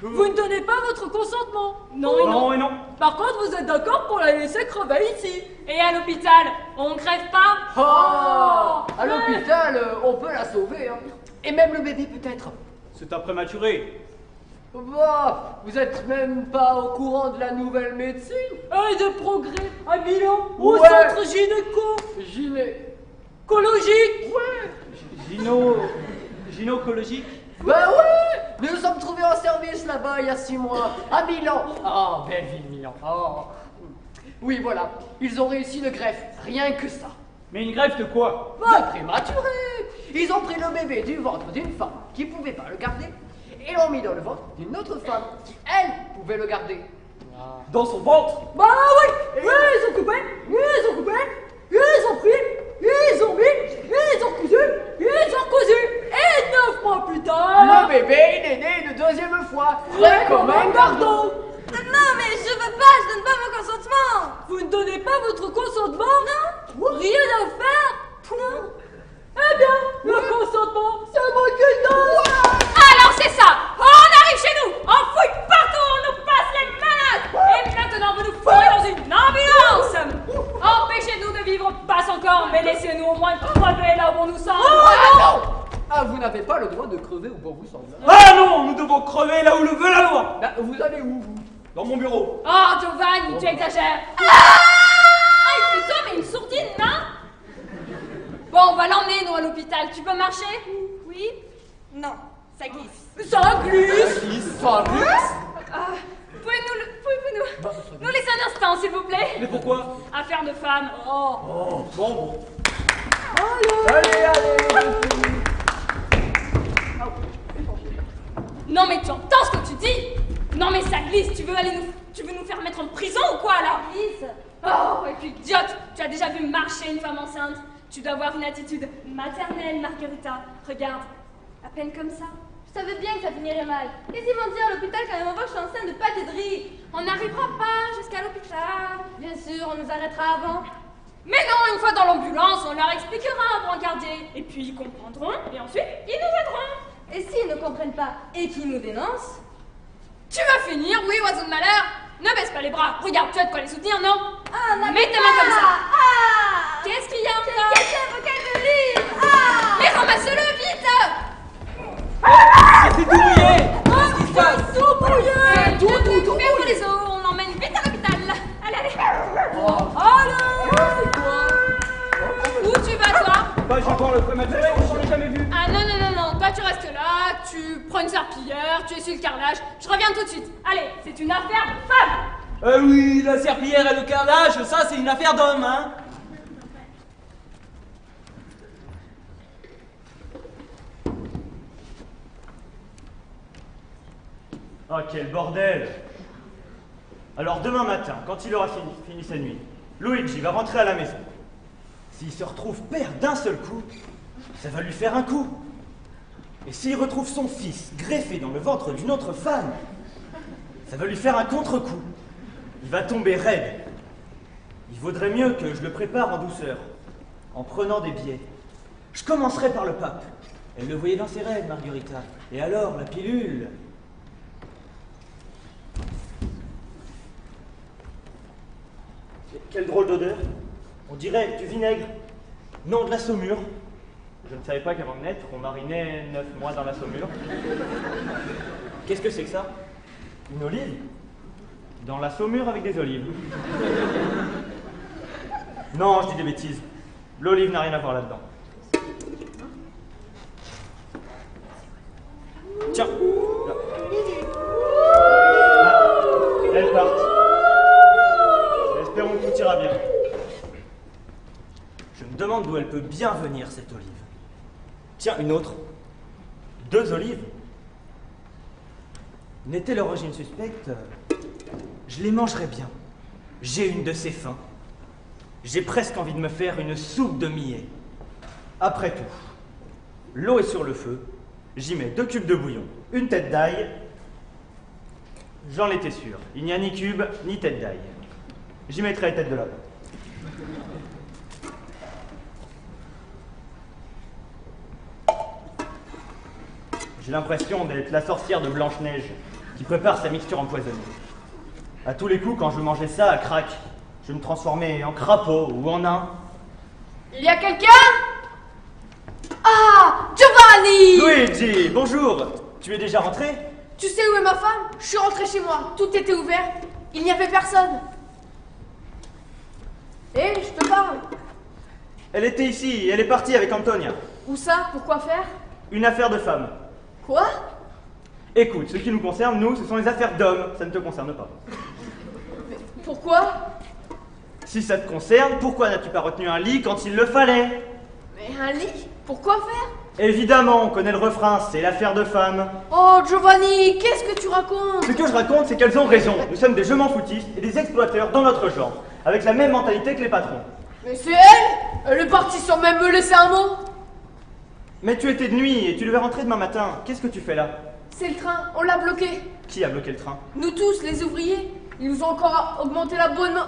Vous ne donnez pas votre consentement. Non et non. Non et non. Par contre, vous êtes d'accord pour la laisser crever ici. Et à l'hôpital, on crève pas. Oh. À l'hôpital, on peut la sauver. Hein. Et même le bébé peut-être. C'est un prématuré. Bah, vous êtes même pas au courant de la nouvelle médecine? Et des progrès à Milan, au Ouais. centre Gynécologique. Ouais. Gynécologique. Bah ouais. Nous nous sommes trouvés en service là-bas il y a 6 mois, à Milan. Oh, belle ville Milan. Oh. Oui, voilà. Ils ont réussi une greffe, rien que ça. Mais une greffe de quoi? De prématuré. Ils ont pris le bébé du ventre d'une femme qui pouvait pas le garder et l'ont mis dans le ventre d'une autre femme qui, elle, pouvait le garder. Dans son ventre? Bah oui. Ils ont coupé, ils ont coupé, ils ont pris, ils ont mis, ils ont cousu, ils ont cousu. Et 9 mois plus tard, Le bébé, il est né une deuxième fois, frais comme un gardon. Non, mais je veux pas, je donne pas mon consentement. vous ne donnez pas votre consentement? Non. Rien à faire? Non. Eh bien, le consentement, c'est moi qui le donne. Alors c'est ça, on arrive chez nous, on fouille partout, on nous passe les malades. Et maintenant vous nous fourrez dans une ambulance. Empêchez-nous de vivre, passe encore, mais laissez-nous au moins crever là où on nous semble. Ah, vous n'avez pas le droit de crever où bon vous semble. Ah non, nous devons crever là où le veut la loi. Bah, vous allez où, vous? Dans mon bureau. Oh Giovanni, tu exagères. Ah, putain, mais une sourdine, non? Bon, on va l'emmener, nous, à l'hôpital. Tu peux marcher? Oui? Non, ça glisse. Ça glisse. Ça glisse. Pouvez-vous nous laisser un instant, s'il vous plaît? Mais pourquoi? Affaire de femme. Oh, bon. Allez. Non, mais tu entends ce que tu dis? Non, mais ça glisse. Tu veux nous faire mettre en prison ou quoi, là? Glisse. Oh, et puis, idiote, tu as déjà vu marcher une femme enceinte. Tu dois avoir une attitude maternelle, Margarita. Regarde, à peine comme ça. Je savais bien que ça finirait mal. Qu'est-ce qu'ils vont dire à l'hôpital quand ils vont voir que je suis enceinte de pâte et de riz? On n'arrivera pas jusqu'à l'hôpital. Bien sûr, on nous arrêtera avant. Mais non, une fois dans l'ambulance, on leur expliquera un brancardier. Et puis ils comprendront, et ensuite ils nous aideront. Et s'ils ne comprennent pas et qu'ils nous dénoncent? Tu vas finir, oui, oiseau de malheur. Ne baisse pas les bras. Regarde, tu as de quoi les soutenir, non? Ah, Mets tes mains comme ça. Ah, Qu'est-ce qu'il y a encore? Cassez vos quelques livres. Ah! Mais ramasse-le vite! C'est tout mouillé! Qu'est-ce qui se passe? Tout brouillé! Tout Ferme les eaux, on emmène vite à l'hôpital. Allez, allez. Alors, c'est quoi? Où tu vas, toi? Bah, je vais voir le prématuré, on s'en est jamais vu. Ah non, non, non, non, toi tu restes là, tu prends une serpillière, tu essuies le carrelage. Je reviens tout de suite. Allez, c'est une affaire de femme. Oui, la serpillière et le carrelage, ça c'est une affaire d'homme, hein. Ah, quel bordel! Alors demain matin, quand il aura fini sa nuit, Luigi va rentrer à la maison. S'il se retrouve père d'un seul coup, ça va lui faire un coup. Et s'il retrouve son fils greffé dans le ventre d'une autre femme, ça va lui faire un contre-coup. Il va tomber raide. Il vaudrait mieux que je le prépare en douceur, en prenant des biais. Je commencerai par le pape. Elle le voyait dans ses rêves, Margherita. Et alors, la pilule? Quelle drôle d'odeur. On dirait du vinaigre. Non, de la saumure. Je ne savais pas qu'avant de naître, on marinait 9 mois dans la saumure. Qu'est-ce que c'est que ça? Une olive? Dans la saumure avec des olives. Non, je dis des bêtises. L'olive n'a rien à voir là-dedans. Tiens. Là. Ah, elles partent. Espérons que tout ira bien. Je me demande d'où elle peut bien venir, cette olive. Tiens, une autre. 2 olives. N'était l'origine suspecte, je les mangerais bien. J'ai une de ces faim. J'ai presque envie de me faire une soupe de millet. Après tout, l'eau est sur le feu. J'y mets 2 cubes de bouillon, une tête d'ail. J'en étais sûr. Il n'y a ni cube, ni tête d'ail. J'y mettrai la tête de lapin. J'ai l'impression d'être la sorcière de Blanche-Neige qui prépare sa mixture empoisonnée. À tous les coups, quand je mangeais ça à crack, je me transformais en crapaud ou en nain. Il y a quelqu'un? Ah, Giovanni! Luigi, bonjour. Tu es déjà rentré? Tu sais où est ma femme? Je suis rentrée chez moi. Tout était ouvert. Il n'y avait personne. Hé, je te parle. Elle était ici, elle est partie avec Antonia. Où ça? Pourquoi faire? Une affaire de femme. Quoi? Écoute, ce qui nous concerne, nous, ce sont les affaires d'hommes, ça ne te concerne pas. Pourquoi? Si ça te concerne, pourquoi n'as-tu pas retenu un lit quand il le fallait? Mais un lit? Pourquoi faire? Évidemment, on connaît le refrain, c'est l'affaire de femme. Oh, Giovanni, qu'est-ce que tu racontes? Ce que je raconte, c'est qu'elles ont raison. Nous sommes des je m'en foutistes et des exploiteurs dans notre genre, avec la même mentalité que les patrons. Mais c'est elle? Elle est partie sans même me laisser un mot. Mais tu étais de nuit et tu devais rentrer demain matin. Qu'est-ce que tu fais là? C'est le train, on l'a bloqué. Qui a bloqué le train? Nous tous, les ouvriers. Ils nous ont encore augmenté l'abonnement.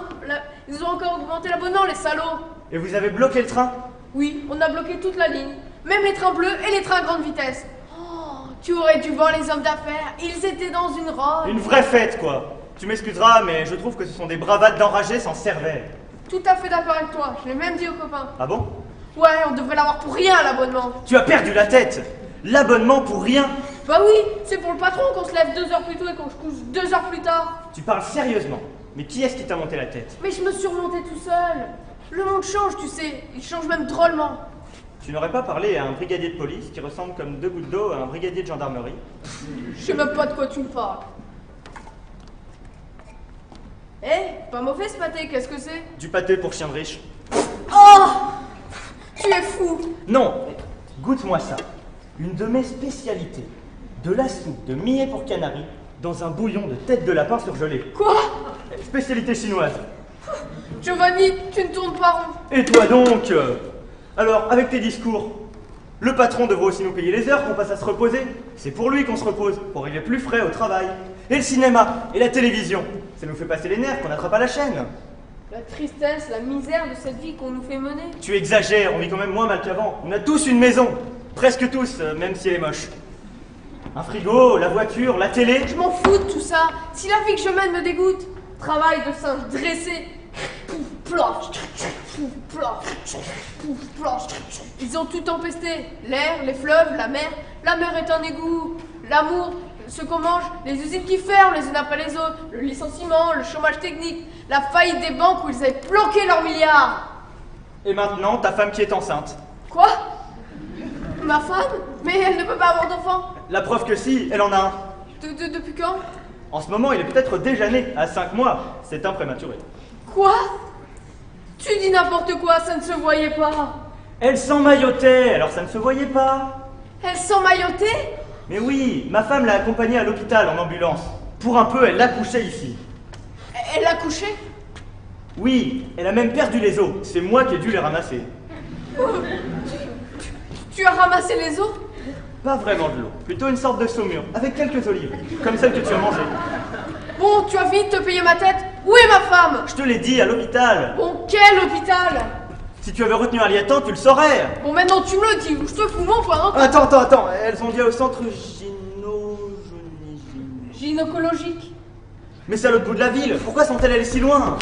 Ils nous ont encore augmenté l'abonnement, les salauds. Et vous avez bloqué le train? Oui, on a bloqué toute la ligne. Même les trains bleus et les trains à grande vitesse. Oh, tu aurais dû voir les hommes d'affaires. Ils étaient dans une robe. Une vraie fête, quoi. Tu m'excuseras, mais je trouve que ce sont des bravades d'enragés sans cervelle. Tout à fait d'accord avec toi. Je l'ai même dit aux copains. Ah bon? Ouais, on devrait l'avoir pour rien, l'abonnement. Tu as perdu la tête. L'abonnement pour rien. Bah oui, c'est pour le patron qu'on se lève 2 heures plus tôt et qu'on se couche 2 heures plus tard. Tu parles sérieusement. Mais qui est-ce qui t'a monté la tête? Mais je me suis remonté tout seul. Le monde change, tu sais. Il change même drôlement. Tu n'aurais pas parlé à un brigadier de police qui ressemble comme 2 gouttes d'eau à un brigadier de gendarmerie? Je sais même pas de quoi tu me parles. Eh, pas mauvais ce pâté, qu'est-ce que c'est? Du pâté pour chien de riche. Oh! Tu es fou! Non, goûte-moi ça. Une de mes spécialités. De la soupe de millet pour canari dans un bouillon de tête de lapin surgelé. Quoi? Spécialité chinoise. Giovanni, tu ne tournes pas rond. Et toi donc? Alors, avec tes discours, le patron devrait aussi nous payer les heures qu'on passe à se reposer. C'est pour lui qu'on se repose, pour arriver plus frais au travail. Et le cinéma, et la télévision, ça nous fait passer les nerfs qu'on n'attrape pas la chaîne. La tristesse, la misère de cette vie qu'on nous fait mener. Tu exagères, on vit quand même moins mal qu'avant. On a tous une maison. Presque tous, même si elle est moche. Un frigo, la voiture, la télé. Je m'en fous de tout ça. Si la vie que je mène me dégoûte. Travail de singe dressé. plof, pouf, plof, pouf, plof. Ils ont tout empesté. L'air, les fleuves, la mer. La mer est un égout. L'amour, ce qu'on mange, les usines qui ferment les unes après les autres, le licenciement, le chômage technique, la faillite des banques où ils avaient planqué leurs milliards. Et maintenant, ta femme qui est enceinte. Quoi? Ma femme? Mais elle ne peut pas avoir d'enfant. La preuve que si, elle en a un. Depuis quand? En ce moment, il est peut-être déjà né, à 5 mois. C'est un prématuré. Quoi? Tu dis n'importe quoi, ça ne se voyait pas. Elle s'emmaillotait, alors ça ne se voyait pas. Elle s'emmaillotait? Mais oui, ma femme l'a accompagnée à l'hôpital en ambulance. Pour un peu, elle l'a couchée ici. Elle a couché? Oui, elle a même perdu les os. C'est moi qui ai dû les ramasser. Tu as ramassé les os? Pas vraiment de l'eau, plutôt une sorte de saumure, avec quelques olives, comme celle que tu as mangée. Bon, tu as vite te payer ma tête. Où est ma femme? Je te l'ai dit, à l'hôpital. Bon, quel hôpital? Si tu avais retenu un lieutenant, tu le saurais. Bon, maintenant tu me le dis, ou je te fous mon poing. Attends, elles ont dit au centre gynécologique. Mais c'est à l'autre bout de la ville, pourquoi sont-elles allées si loin?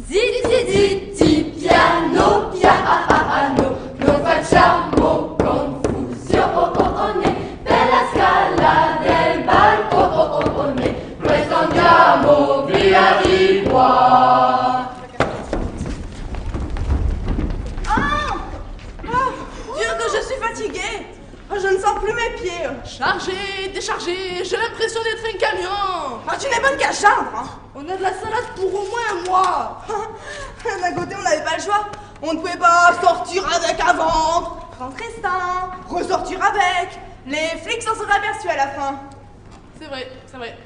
Ziti, piano, piano, non facciamo confusione, per la scala del balcone, presto andiamo via di qua. Dieu que je suis fatiguée. Je ne sens plus mes pieds. Chargé, déchargé, j'ai l'impression d'être un camion. Tu n'es bonne qu'à geindre, hein. On a de la salade pour au moins un mois. D'un côté, on n'avait pas le choix. On ne pouvait pas sortir avec un ventre, rentrer sain, ressortir avec. Les flics s'en seraient aperçus à la fin. C'est vrai, c'est vrai.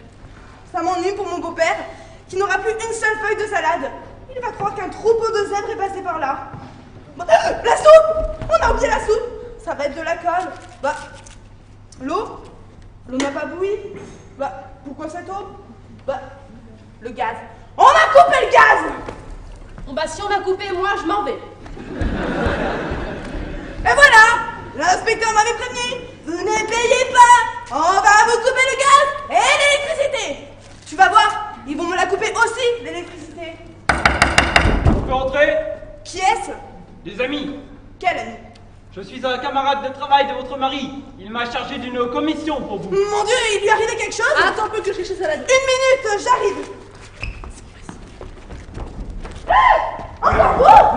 Ça m'ennuie pour mon beau-père, qui n'aura plus une seule feuille de salade. Il va croire qu'un troupeau de zèbres est passé par là. La soupe! On a oublié la soupe! Ça va être de la colle. Bah, l'eau? L'eau n'a pas bouilli. Bah, pourquoi cette eau? Bah, le gaz. On a coupé le gaz! Bon bah si on m'a coupé, moi je m'en vais. Et voilà! L'inspecteur m'avait prévenu. Vous ne payez pas! On va vous couper le gaz et l'électricité! Tu vas voir, ils vont me la couper aussi, l'électricité. On peut entrer? Qui est-ce? Des amis. Quel ami? Je suis un camarade de travail de votre mari. Il m'a chargé d'une commission pour vous. Mon Dieu, il lui arrivait quelque chose? Attends un peu que je cherche salade. 1 minute, j'arrive.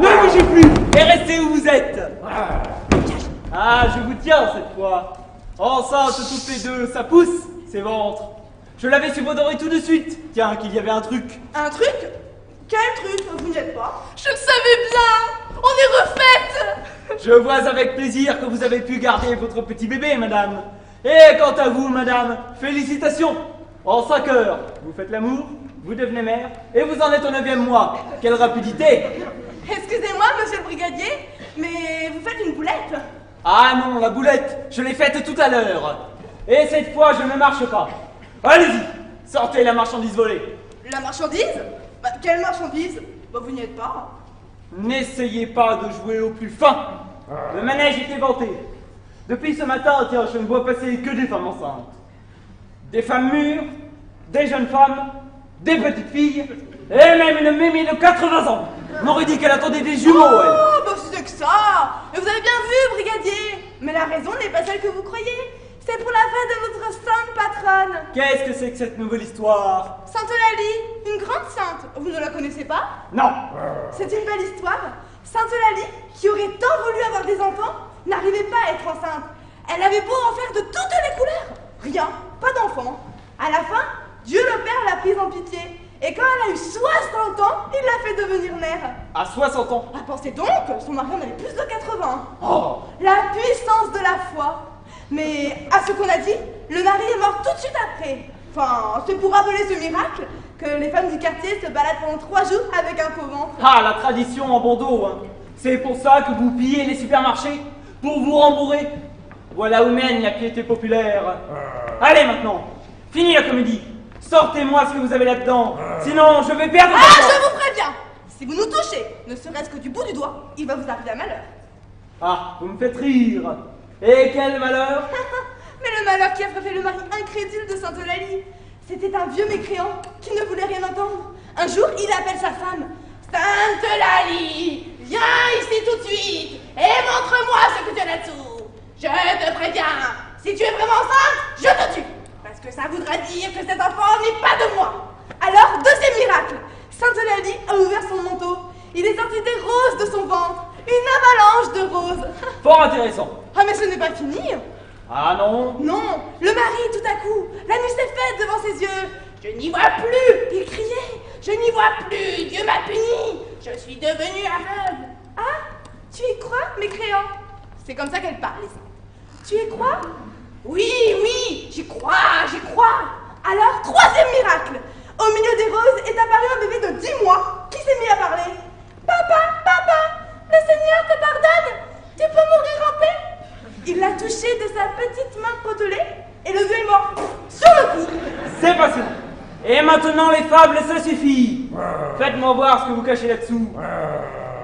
Ne bougez plus et restez où vous êtes. Ah, je vous tiens cette fois. Enceinte toutes les deux, ça pousse, c'est ventre. Je l'avais subodoré tout de suite. Tiens, qu'il y avait un truc. Un truc? Quel truc? Vous n'y êtes pas? Je le savais bien. On est refaites. Je vois avec plaisir que vous avez pu garder votre petit bébé, madame. Et quant à vous, madame, félicitations. En 5 heures, vous faites l'amour, vous devenez mère, et vous en êtes au 9e mois. Quelle rapidité! Excusez-moi, monsieur le brigadier, mais vous faites une boulette? Ah non, la boulette, je l'ai faite tout à l'heure. Et cette fois, je ne marche pas. Allez-y, sortez la marchandise volée. La marchandise? Bah, quelle marchandise? Bah, vous n'y êtes pas. N'essayez pas de jouer au plus fin. Le manège est éventé. Depuis ce matin, tiens, je ne vois passer que des femmes enceintes. Des femmes mûres, des jeunes femmes, des petites filles, et même une mémie de 80 ans. On m'aurait dit qu'elle attendait des jumeaux, elle. Oh, bah c'est que ça. Et vous avez bien vu, brigadier. Mais la raison n'est pas celle que vous croyez. C'est pour la fête de notre sainte patronne. Qu'est-ce que c'est que cette nouvelle histoire? Sainte Eulalie, une grande sainte. Vous ne la connaissez pas? Non. C'est une belle histoire. Sainte Eulalie, qui aurait tant voulu avoir des enfants, n'arrivait pas à être enceinte. Elle avait beau en faire de toutes les couleurs. Rien, pas d'enfant. À la fin, Dieu le Père l'a prise en pitié. Et quand elle a eu 60 ans, il l'a fait devenir mère. À 60 ans? Ah, pensez donc, son mari en avait plus de 80. Oh. La puissance de la foi. Mais à ce qu'on a dit, le mari est mort tout de suite après. Enfin, c'est pour rappeler ce miracle que les femmes du quartier se baladent pendant 3 jours avec un faux ventre. Ah, la tradition en bon dos, hein. C'est pour ça que vous pillez les supermarchés? Pour vous rembourrer? Voilà où mène la piété populaire. Allez maintenant, fini la comédie. Sortez-moi ce que vous avez là-dedans. Sinon, je vais perdre... Ah, je vous préviens. Si vous nous touchez, ne serait-ce que du bout du doigt, il va vous arriver un malheur. Ah, vous me faites rire. Et quel malheur! Mais le malheur qui a frappé le mari incrédule de Sainte Eulalie, c'était un vieux mécréant qui ne voulait rien entendre. Un jour, il appelle sa femme. Sainte Eulalie, viens ici tout de suite et montre-moi ce que tu as là-dessous. Je te préviens, si tu es vraiment enceinte, je te tue. Parce que ça voudra dire que cet enfant n'est pas de moi. Alors, deuxième miracle, Sainte Eulalie a ouvert son manteau. Il est sorti des roses de son ventre, une avalanche de roses. Fort intéressant. Ah mais ce n'est pas fini. Ah non? Non, le mari tout à coup, la nuit s'est faite devant ses yeux. Je n'y vois plus, il criait. Je n'y vois plus, Dieu m'a puni. Je suis devenue aveugle. Ah, tu y crois, mécréant? C'est comme ça qu'elle parle, les saintes. Tu y crois? Oui, oui, j'y crois, j'y crois. Alors, troisième miracle. Au milieu des roses est apparu un bébé de 10 mois qui s'est mis à parler. Papa, papa, le Seigneur te pardonne. Tu peux mourir en paix. Il l'a touché de sa petite main potelée et le vieux est mort sur le coup. C'est passé. Et maintenant les fables, ça suffit. Faites-moi voir ce que vous cachez là-dessous.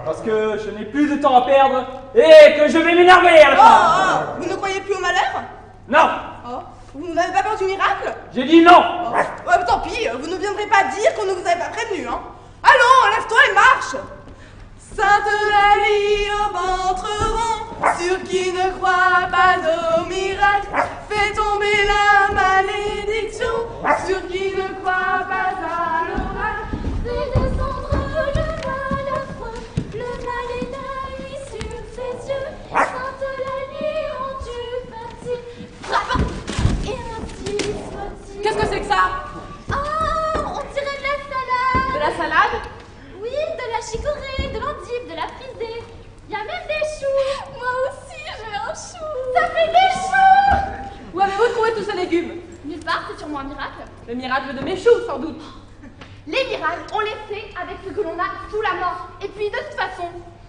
Parce que je n'ai plus de temps à perdre et que je vais m'énerver à la fin. Vous ne croyez plus au malheur? Non. Oh, vous n'avez pas peur du miracle? J'ai dit non. Ouais, tant pis, vous ne viendrez pas dire qu'on ne vous avait pas prévenu, hein. Allons, lève-toi et marche. Sainte Eulalie au ventre rond, sur qui ne croit pas au miracle, fait tomber la malédiction, sur qui ne croit pas à l'oracle. Fait descendre le mal affreux, le mal est naïf sur ses yeux. Sainte Eulalie rendue fertile, frappant, et ainsi soit-il. Qu'est-ce que c'est que ça? Oh, on dirait de la salade. De la salade? Oui, de la chicorée, de l'endive, de la frisée. Il y a même des choux. Moi aussi, j'ai un chou. Ça fait des choux. Où avez-vous trouvé tous ces légumes? Nulle part, c'est sûrement un miracle. Le miracle de mes choux, sans doute. Les miracles, on les fait avec ce que l'on a sous la main. Et puis, de toute façon,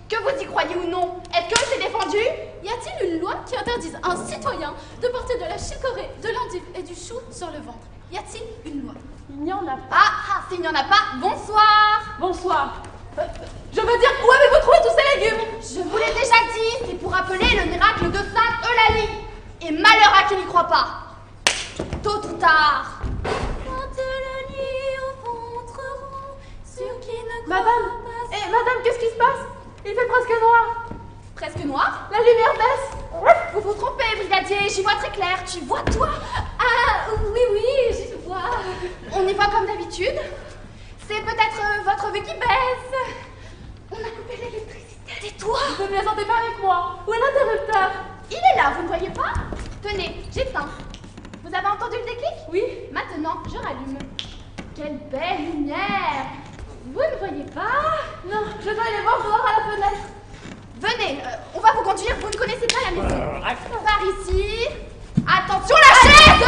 que vous y croyez ou non, est-ce que c'est défendu? Y a-t-il une loi qui interdise à un citoyen de porter de la chicorée, de l'endive et du chou sur le ventre? Y a-t-il une loi? Il n'y en a pas. Ah, s'il n'y en a pas, bonsoir. Bonsoir. Je veux dire, où avez-vous trouvé tous ces légumes? Je vous l'ai déjà dit, c'est pour rappeler le miracle de Sainte Eulalie. Et malheur à qui n'y croit pas. Tôt ou tard. Sainte Eulalie au ventre rond, sur qui ne croit Madame, pas. madame, qu'est-ce qui se passe? Il fait presque noir. Presque noir. La lumière baisse. Vous vous trompez, brigadier, j'y vois très clair. Tu vois, toi? Ah, oui, je vois. On y voit comme d'habitude. C'est peut-être votre vue qui baisse. On a coupé l'électricité. Tais-toi. Vous ne plaisantez pas avec moi. Où est l'interrupteur? Il est là, vous ne voyez pas? Tenez, j'éteins. Vous avez entendu le déclic? Oui. Maintenant, je rallume. Quelle belle lumière. Vous ne voyez pas? Non, je dois aller voir dehors à la fenêtre. Venez, on va vous conduire, vous ne connaissez pas la maison. Par ici. Attention, la chaise!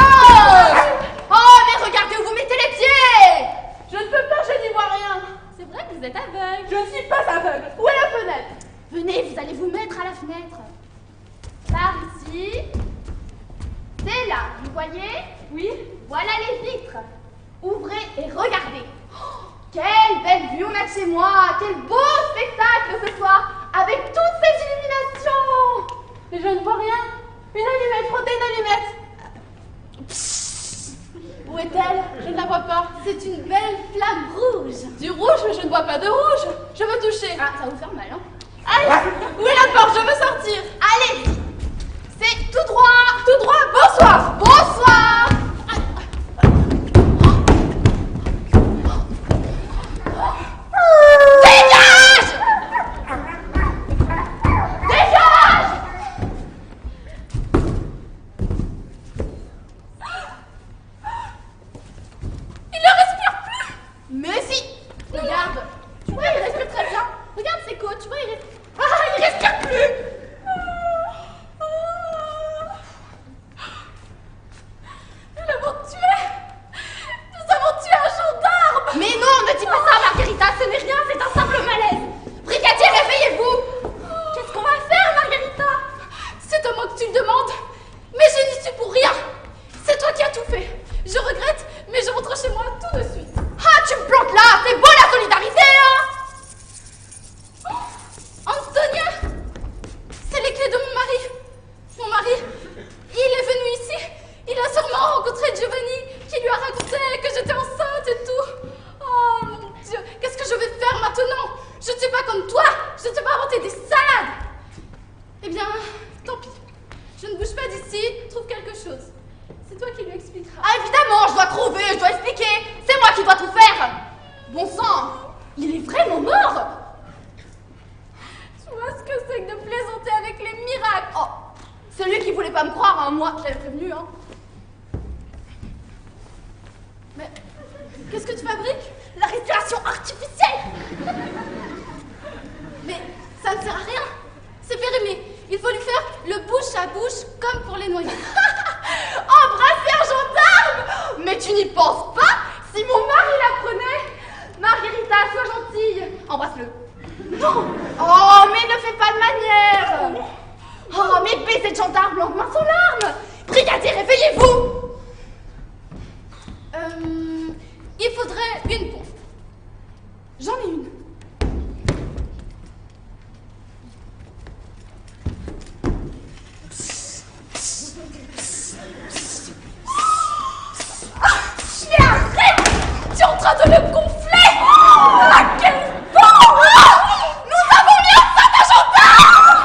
Oh, mais regardez où vous mettez les pieds! Je ne peux pas, je n'y vois rien. C'est vrai que vous êtes aveugle. Je ne suis pas aveugle. Où est la fenêtre? Venez, vous allez vous mettre à la fenêtre. Par ici. C'est là, vous voyez? Oui. Voilà les vitres. Ouvrez et regardez. Oh, quelle belle vue on a de chez moi. Quel beau spectacle ce soir. Avec toutes ces illuminations. Mais je ne vois rien. Une allumette, frottez une allumette. Où est-elle? Je ne la vois pas. C'est une belle flamme rouge. Du rouge, mais je ne vois pas de rouge. Je veux toucher. Ah, ça va vous faire mal, hein? Aïe! Où est la porte? Je veux sortir. Allez, c'est tout droit. Tout droit. Bonsoir. Bonsoir. Dégage! Dégage! Il ne respire plus. Mais si! Regarde! Tu vois, il respire très bien! Regarde ses côtes, tu vois, il respire. Ah, il respire plus. Tant pis. Je ne bouge pas d'ici, trouve quelque chose. C'est toi qui lui expliqueras. Ah, évidemment, je dois trouver, je dois expliquer. C'est moi qui dois tout faire. Bon sang, il est vraiment mort. Tu vois ce que c'est que de plaisanter avec les miracles. Oh, celui qui voulait pas me croire, hein, moi, je l'avais prévenu, hein. Mais qu'est-ce que tu fabriques? La respiration artificielle. Mais ça ne sert à rien. C'est périmé. Il faut lui faire le bouche à bouche comme pour les noyer. Embrasser un gendarme. Mais tu n'y penses pas? Si mon mari l'apprenait. Marguerita, sois gentille. Embrasse-le. Non. Oh, mais ne fais pas de manière. Oh, mais baiser de gendarme, lendemain sans larmes. Brigadier, réveillez-vous. Il faudrait une pompe. J'en ai une. Mais arrête! Tu es en train de le gonfler! Ah, quel vent! Nous avons mis un sac à gendarme!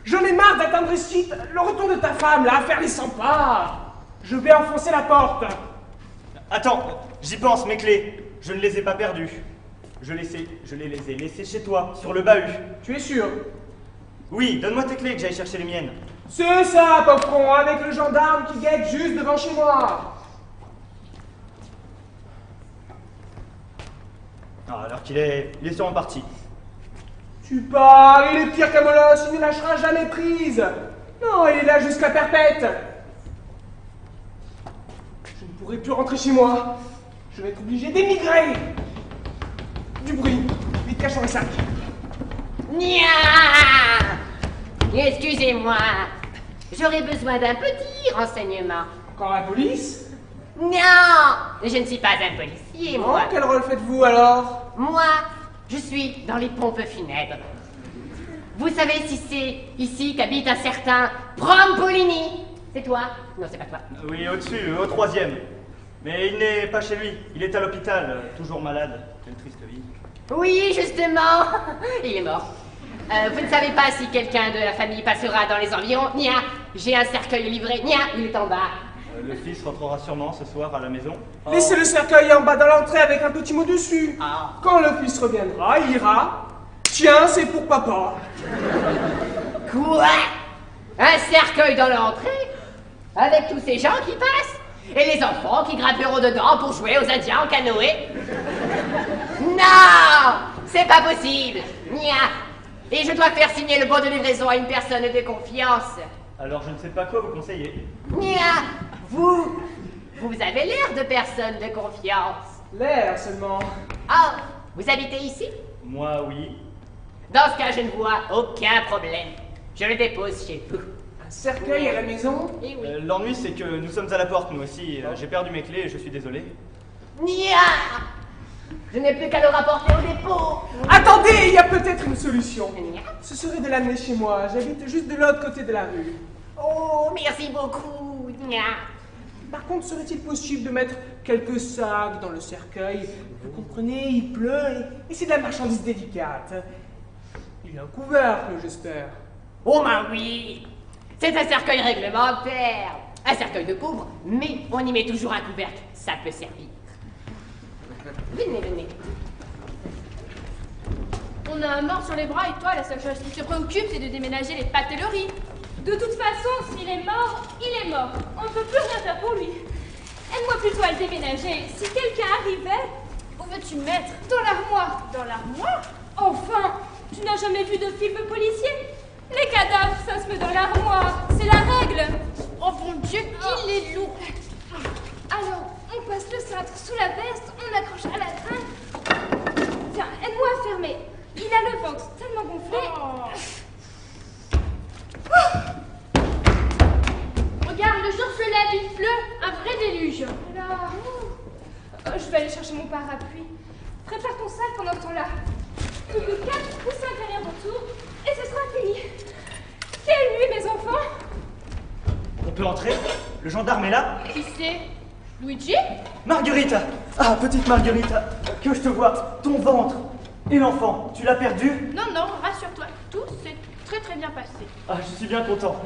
J'en ai marre d'atteindre ici le retour de ta femme, là, à faire les 100 pas. Je vais enfoncer la porte. Attends, j'y pense, mes clés. Je ne les ai pas perdues. Je les ai laissées chez toi, sur le bahut. Tu es sûr? Oui, donne-moi tes clés que j'aille chercher les miennes. C'est ça, Popron, avec le gendarme qui guette juste devant chez moi. Ah, alors il est sûrement parti. Tu parles, il est pire qu'un molosse, il ne lâchera jamais prise. Non, il est là jusqu'à perpète. Je ne pourrai plus rentrer chez moi. Je vais être obligé d'émigrer. Du bruit, vite cache dans les sacs. Nia! Excusez-moi, j'aurais besoin d'un petit renseignement. Encore la police? Non! Je ne suis pas un policier, Non, moi. quel rôle faites-vous alors? Moi, je suis dans les pompes funèbres. Vous savez si c'est ici qu'habite un certain Brampolini? C'est toi? Non, c'est pas toi. Oui, au-dessus, au 3e. Mais il n'est pas chez lui. Il est à l'hôpital, toujours malade. Quelle triste vie. Oui, justement, il est mort. Vous ne savez pas si quelqu'un de la famille passera dans les environs? Nia, j'ai un cercueil livré. Nia, il est en bas. Le fils rentrera sûrement ce soir à la maison. Laissez le cercueil en bas dans l'entrée avec un petit mot dessus. Ah. Quand le fils reviendra, il ira. Tiens, c'est pour papa. Quoi? Un cercueil dans l'entrée? Avec tous ces gens qui passent? Et les enfants qui grimperont dedans pour jouer aux Indiens en canoë? Non! C'est pas possible! Nia! Et je dois faire signer le bon de livraison à une personne de confiance. Alors je ne sais pas quoi vous conseiller. Nia! Vous avez l'air de personne de confiance. L'air seulement. Ah! Vous habitez ici? Moi, oui. Dans ce cas, je ne vois aucun problème. Je le dépose chez vous. Un cercueil à la maison? Eh oui. L'ennui, c'est que nous sommes à la porte, nous aussi. J'ai perdu mes clés et je suis désolé. Nia! Je n'ai plus qu'à le rapporter au dépôt. Attendez, il y a peut-être une solution. Nia? Ce serait de l'amener chez moi. J'habite juste de l'autre côté de la rue. Oh, merci beaucoup, Nia. Par contre, serait-il possible de mettre quelques sacs dans le cercueil? Vous comprenez, il pleut et c'est de la marchandise délicate. Il y a un couvercle, j'espère. Oh, ben oui. C'est un cercueil réglementaire. Un cercueil de pauvre, mais on y met toujours un couvercle. Ça peut servir. Venez, venez. On a un mort sur les bras et toi, la seule chose qui te préoccupe, c'est de déménager les pâtelleries. De toute façon, s'il est mort, il est mort. On ne peut plus rien faire pour lui. Aide-moi plutôt à le déménager. Si quelqu'un arrivait, où veux-tu mettre? Dans l'armoire. Dans l'armoire? Enfin, tu n'as jamais vu de film policier? Les cadavres, ça se met dans l'armoire. C'est la règle. Oh mon Dieu, il est lourd. Alors, on passe le cintre sous la veste, on accroche à la traîne. Tiens, aide-moi à fermer. Il a le ventre tellement gonflé. Regarde, le jour se lève, il pleut, un vrai déluge. Alors, je vais aller chercher mon parapluie. Prépare ton sac pendant ce temps-là. Plus que 4 ou 5 allers-retours et ce sera fini. Quelle nuit, mes enfants! On peut entrer? Le gendarme est là? Qui c'est? Luigi? Marguerita! Ah, petite Marguerita, que je te vois, ton ventre! Et l'enfant, tu l'as perdu? Non, non, rassure-toi, tout s'est très bien passé. Ah, je suis bien content.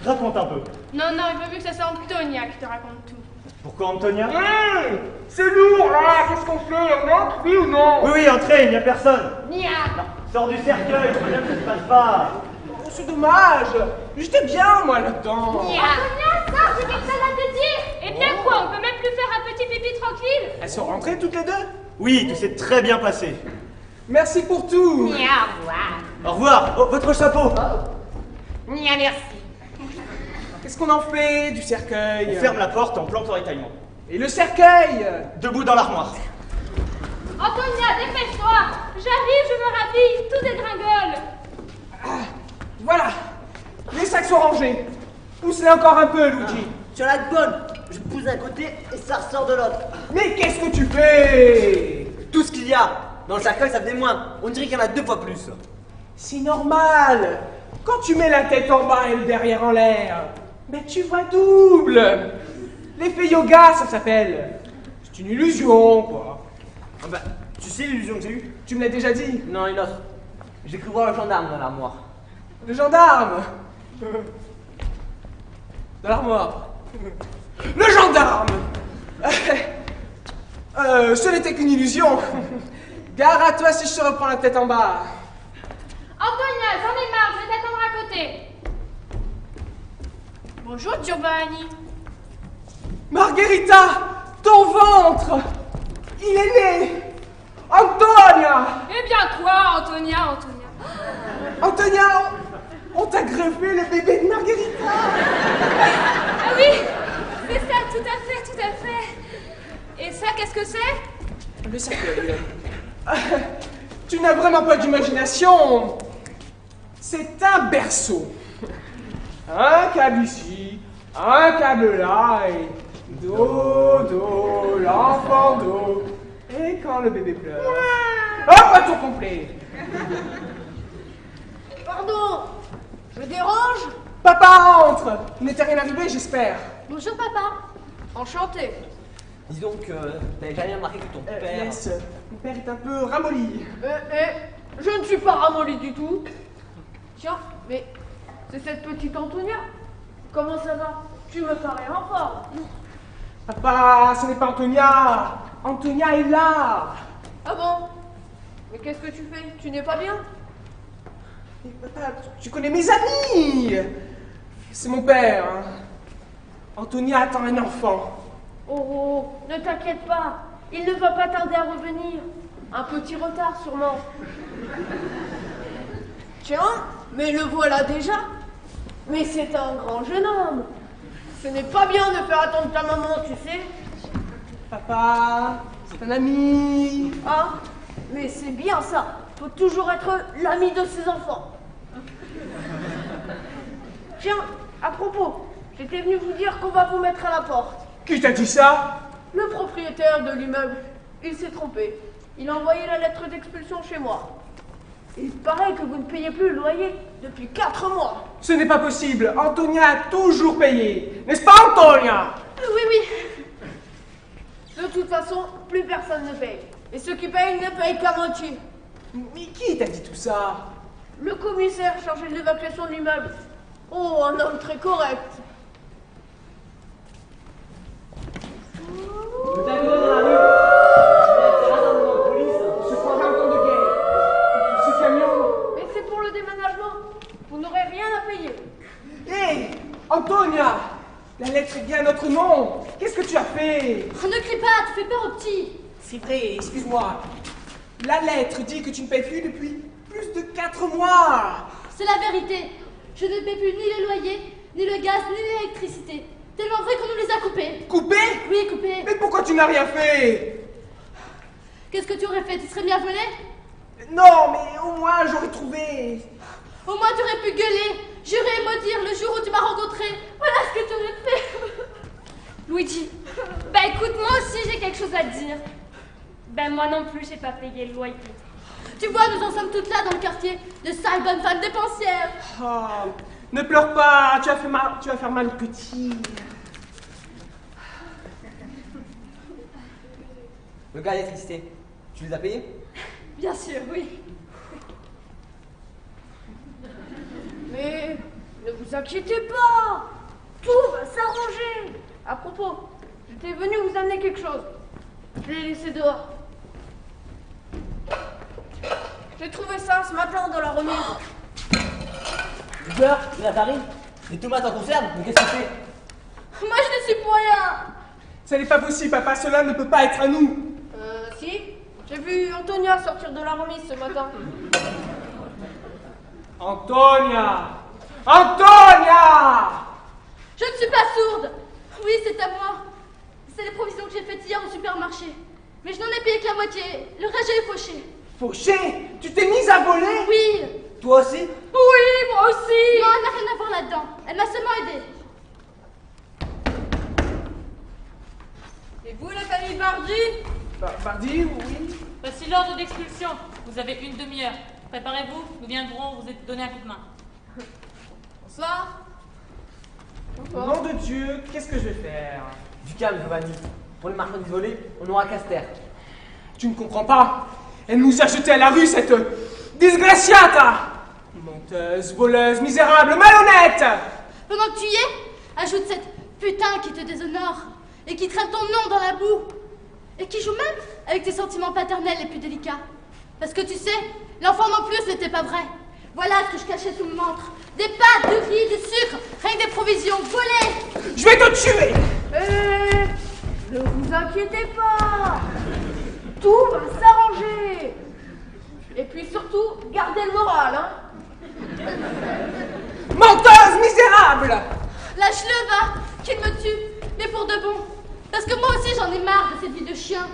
Raconte un peu. Non, non, il vaut mieux que ça soit Antonia qui te raconte tout. Pourquoi Antonia? C'est lourd là, qu'est-ce qu'on fait? On entre, oui ou non? Oui, entrez, il n'y a personne. Nia. Sors du cercueil, regarde que ça se passe pas. Oh, c'est dommage. J'étais bien moi là-dedans. Nia. Antonia, sors, j'ai quelque chose à te dire. Eh bien quoi, on peut même plus faire un petit pipi tranquille. Elles sont rentrées toutes les deux? Oui, tout s'est très bien passé. Merci pour tout. Nia, au revoir. Au revoir. Oh, votre chapeau. Nia, merci. Qu'est-ce qu'on en fait du cercueil? On ferme la porte, on plante au rétaillement. Et le cercueil? Debout dans l'armoire. Antonia, dépêche-toi. J'arrive, je me rhabille, tout dégringole. Voilà. Les sacs sont rangés. Pousse-les encore un peu, Luigi. Tu as la bonne. Je pousse d'un côté et ça ressort de l'autre. Mais qu'est-ce que tu fais? Tout ce qu'il y a. Dans le cercueil, ça fait moins. On dirait qu'il y en a 2 fois plus. C'est normal. Quand tu mets la tête en bas et le derrière en l'air, ben tu vois double. L'effet yoga, ça s'appelle. C'est une illusion, quoi. Ah bah, tu sais l'illusion que j'ai eue? Tu me l'as déjà dit. Non, une autre. J'ai cru voir le gendarme dans l'armoire. Le gendarme. Dans l'armoire. Le gendarme. Ce n'était qu'une illusion. Gare à toi si je te reprends la tête en bas. Antonia, j'en ai marre, je vais t'attendre à côté. Bonjour, Giovanni. Margherita, ton ventre, il est né. Antonia. Eh bien quoi, Antonia? Antonia, on t'a greffé le bébé de Margherita. Ah oui, c'est ça, tout à fait. Et ça, qu'est-ce que c'est? Le cercueil. Tu n'as vraiment pas d'imagination. C'est un berceau. Un câble ici, un câble là, et do, l'enfant do. Et quand le bébé pleure, hop, un tour complet. Pardon, je dérange? Papa entre. Il n'était rien arrivé, j'espère. Bonjour papa. Enchanté. Dis donc, t'avais jamais remarqué que ton père... Laisse, mon père est un peu ramolli. Je ne suis pas ramolli du tout. Tiens, mais c'est cette petite Antonia. Comment ça va? Tu me parais en forme. Papa, ce n'est pas Antonia. Antonia est là. Ah bon? Mais qu'est-ce que tu fais? Tu n'es pas bien? Mais papa, tu connais mes amis. C'est mon père. Hein. Antonia attend un enfant. Oh, ne t'inquiète pas. Il ne va pas tarder à revenir. Un petit retard sûrement. Tiens, mais le voilà déjà. Mais c'est un grand jeune homme. Ce n'est pas bien de faire attendre ta maman, tu sais. Papa, c'est un ami. Ah, mais c'est bien ça. Faut toujours être l'ami de ses enfants. Tiens, à propos, j'étais venu vous dire qu'on va vous mettre à la porte. Qui t'a dit ça? Le propriétaire de l'immeuble. Il s'est trompé. Il a envoyé la lettre d'expulsion chez moi. Il paraît que vous ne payez plus le loyer depuis 4 mois. Ce n'est pas possible. Antonia a toujours payé. N'est-ce pas, Antonia? Oui. De toute façon, plus personne ne paye. Et ceux qui payent ne payent qu'à moitié. Mais qui t'a dit tout ça? Le commissaire chargé de l'évacuation de l'immeuble. Oh, un homme très correct. Vous avez dans la rue. Rassemblement de police. Ce prend un temps de guerre. Ce camion. Mais c'est pour le déménagement. Vous n'aurez rien à payer. Hé, Antonia, la lettre est bien à notre nom. Qu'est-ce que tu as fait? Oh, ne crie pas, tu fais peur aux petits. C'est vrai, excuse-moi. La lettre dit que tu ne payes plus depuis plus de 4 mois. C'est la vérité. Je ne paie plus ni le loyer, ni le gaz, ni l'électricité. Tellement vrai qu'on nous les a coupés. Coupés? Oui, coupés. Mais pourquoi tu n'as rien fait? Qu'est-ce que tu aurais fait? Tu serais bien volé? Non, mais au moins j'aurais trouvé. Au moins tu aurais pu gueuler, jurer et maudire le jour où tu m'as rencontré. Voilà ce que tu aurais fait. Luigi, bah écoute, moi aussi j'ai quelque chose à te dire. Ben moi non plus, j'ai pas payé le loyer. Tu vois, nous en sommes toutes là dans le quartier, de sales bonnes femmes dépensières. Oh, ne pleure pas, tu vas faire mal au petit. Le gars d'électricité, tu les as payés? Bien sûr, oui. Mais ne vous inquiétez pas, tout va s'arranger. À propos, j'étais venu vous amener quelque chose. Je l'ai laissé dehors. J'ai trouvé ça ce matin dans la remise. Du beurre, de la farine, des tomates en conserve, mais qu'est-ce que c'est? Moi, je ne suis pour rien. Ça n'est pas possible, papa, cela ne peut pas être à nous. Si, j'ai vu Antonia sortir de la remise ce matin. Antonia! Antonia! Je ne suis pas sourde. Oui, c'est à moi. C'est les provisions que j'ai faites hier au supermarché. Mais je n'en ai payé que la moitié. Le reste, j'ai fauché. Fauché? Tu t'es mise à voler? Oui. Toi aussi? Oui, moi aussi. Non, elle n'a rien à voir là-dedans. Elle m'a seulement aidée. Et vous, la famille Bardi? Bardi, oui. Voici l'ordre d'expulsion. Vous avez une demi-heure. Préparez-vous, nous viendrons vous donner un coup de main. Bonsoir. Au nom de Dieu, qu'est-ce que je vais faire? Du calme, Giovanni. Pour les marchandises volées, on n'aura qu'à se taire. Tu ne comprends pas? Elle nous a jetés à la rue, cette disgraziata! Menteuse, voleuse, misérable, malhonnête! Pendant que tu y es, ajoute cette putain qui te déshonore et qui traîne ton nom dans la boue et qui joue même avec tes sentiments paternels les plus délicats. Parce que tu sais, l'enfant non plus, ce n'était pas vrai. Voilà ce que je cachais sous le ventre. Des pâtes, de riz, du sucre, rien que des provisions volées. Je vais te tuer! Ne vous inquiétez pas. Tout va s'arranger. Et puis surtout, gardez le moral, hein. Menteuse, misérable! Lâche-le, va, qu'il me tue, mais pour de bon. Parce que moi aussi, j'en ai marre de cette vie de chien.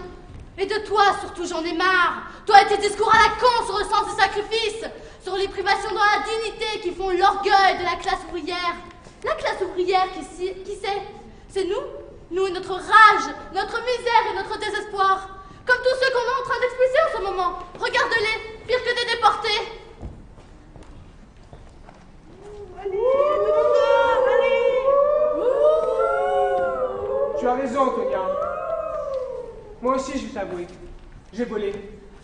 Et de toi, surtout, j'en ai marre. Toi et tes discours à la con sur le sens du sacrifice, sur les privations dans la dignité qui font l'orgueil de la classe ouvrière. La classe ouvrière, qui c'est? C'est nous. Nous et notre rage, notre misère et notre désespoir. Comme tous ceux qu'on est en train d'expulser en ce moment. Regarde-les, pire que des déportés. Tu as raison, Antonia. Moi aussi, je vais t'avouer. J'ai volé.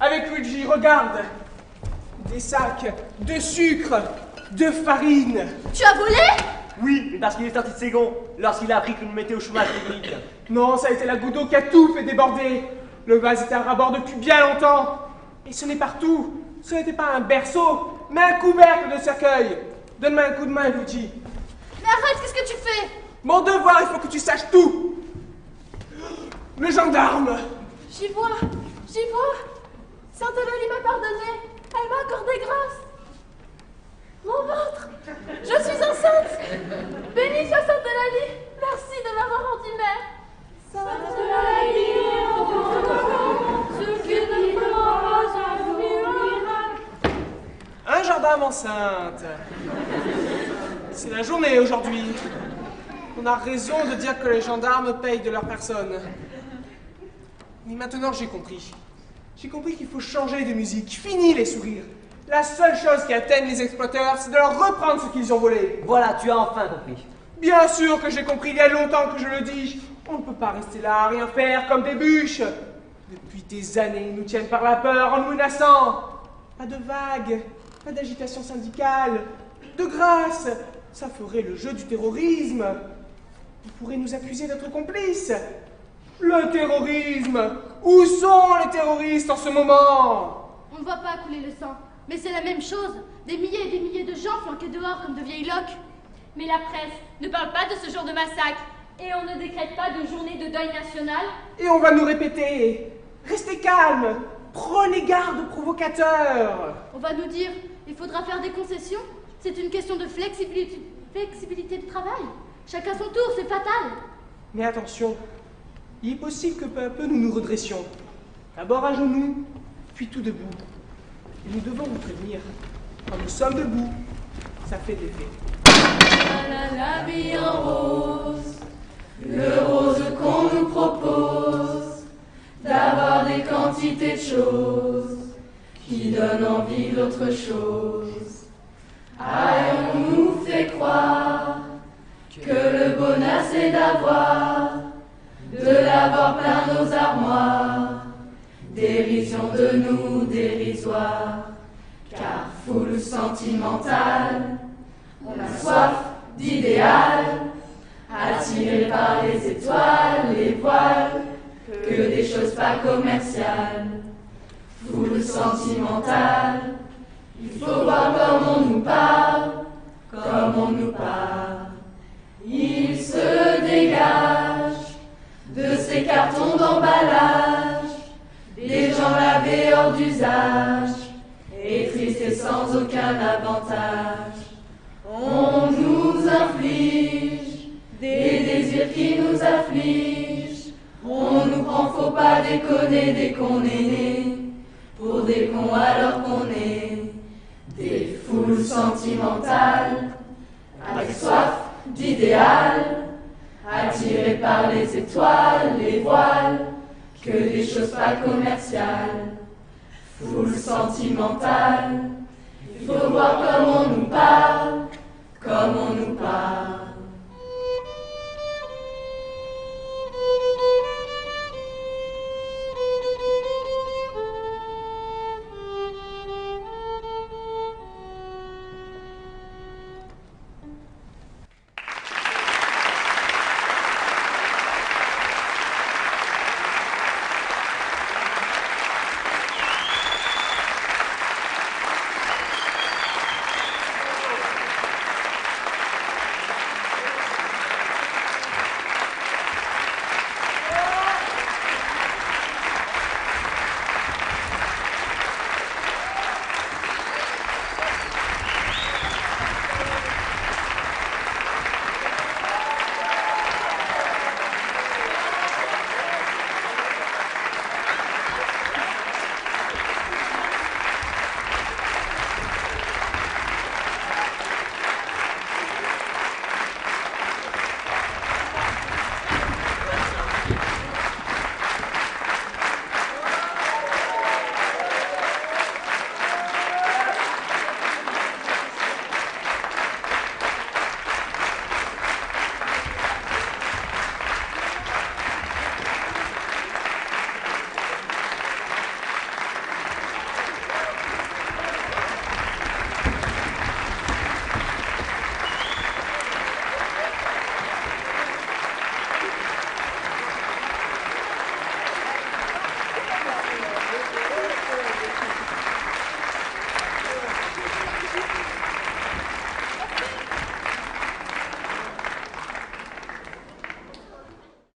Avec Luigi, regarde. Des sacs de sucre, de farine. Tu as volé? Oui, mais parce qu'il est sorti de ses gonds lorsqu'il a appris que nous mettions au chômage public. Non, ça a été la goutte d'eau qui a tout fait déborder. Le vase était à ras-bord depuis bien longtemps. Et ce n'est partout. Ce n'était pas un berceau, mais un couvercle de cercueil. Donne-moi un coup de main, Luigi. Mais arrête, qu'est-ce que tu fais? Mon devoir, il faut que tu saches tout. Le gendarme. J'y vois. Sainte Eulalie m'a pardonné. Elle m'a accordé grâce. Mon ventre. Je suis enceinte. Bénie soit Sainte Eulalie. Merci de m'avoir rendu mère. Sainte Eulalie, ce qui ne pourra pas Un gendarme enceinte. C'est la journée aujourd'hui. On a raison de dire que les gendarmes payent de leur personne. Mais maintenant j'ai compris. J'ai compris qu'il faut changer de musique. Fini les sourires. La seule chose qui atteigne les exploiteurs, c'est de leur reprendre ce qu'ils ont volé. Voilà, tu as enfin compris. Bien sûr que j'ai compris il y a longtemps que je le dis. On ne peut pas rester là à rien faire comme des bûches. Depuis des années, ils nous tiennent par la peur en nous menaçant. Pas de vagues, pas d'agitation syndicale. De grâce, ça ferait le jeu du terrorisme. Ils pourraient nous accuser d'être complices. Le terrorisme! Où sont les terroristes en ce moment? On ne voit pas couler le sang, mais c'est la même chose. Des milliers et des milliers de gens flanqués dehors comme de vieilles loques. Mais la presse ne parle pas de ce genre de massacre. Et on ne décrète pas de journée de deuil national. Et on va nous répéter. Restez calmes. Prenez garde aux provocateurs. On va nous dire, il faudra faire des concessions. C'est une question de flexibilité du travail. Chacun son tour, c'est fatal. Mais attention, il est possible que peu à peu nous nous redressions. D'abord à genoux, puis tout debout. Et nous devons vous prévenir. Quand nous sommes debout, ça fait de l'effet. La vie en rose, le rose qu'on nous propose, d'avoir des quantités de choses qui donnent envie d'autre chose. Aïe, on nous fait croire que le bonheur c'est d'avoir plein nos armoires, dérision de nous dérisoire, car foule sentimentale, on a soif d'idéal, attiré par les étoiles, les voiles, que des choses pas commerciales. Foule sentimentale, il faut voir comme on nous parle, comme on nous parle. Il se dégage de ces cartons d'emballage, des gens lavés hors d'usage, et tristes et sans aucun avantage. On nous inflige des désirs qui nous affligent, on nous prend, faut pas déconner dès qu'on est né, pour des cons alors qu'on est des foules sentimentales, avec soif d'idéal, attirés par les étoiles, les voiles, que des choses pas commerciales. Foule sentimentale, il faut voir comme on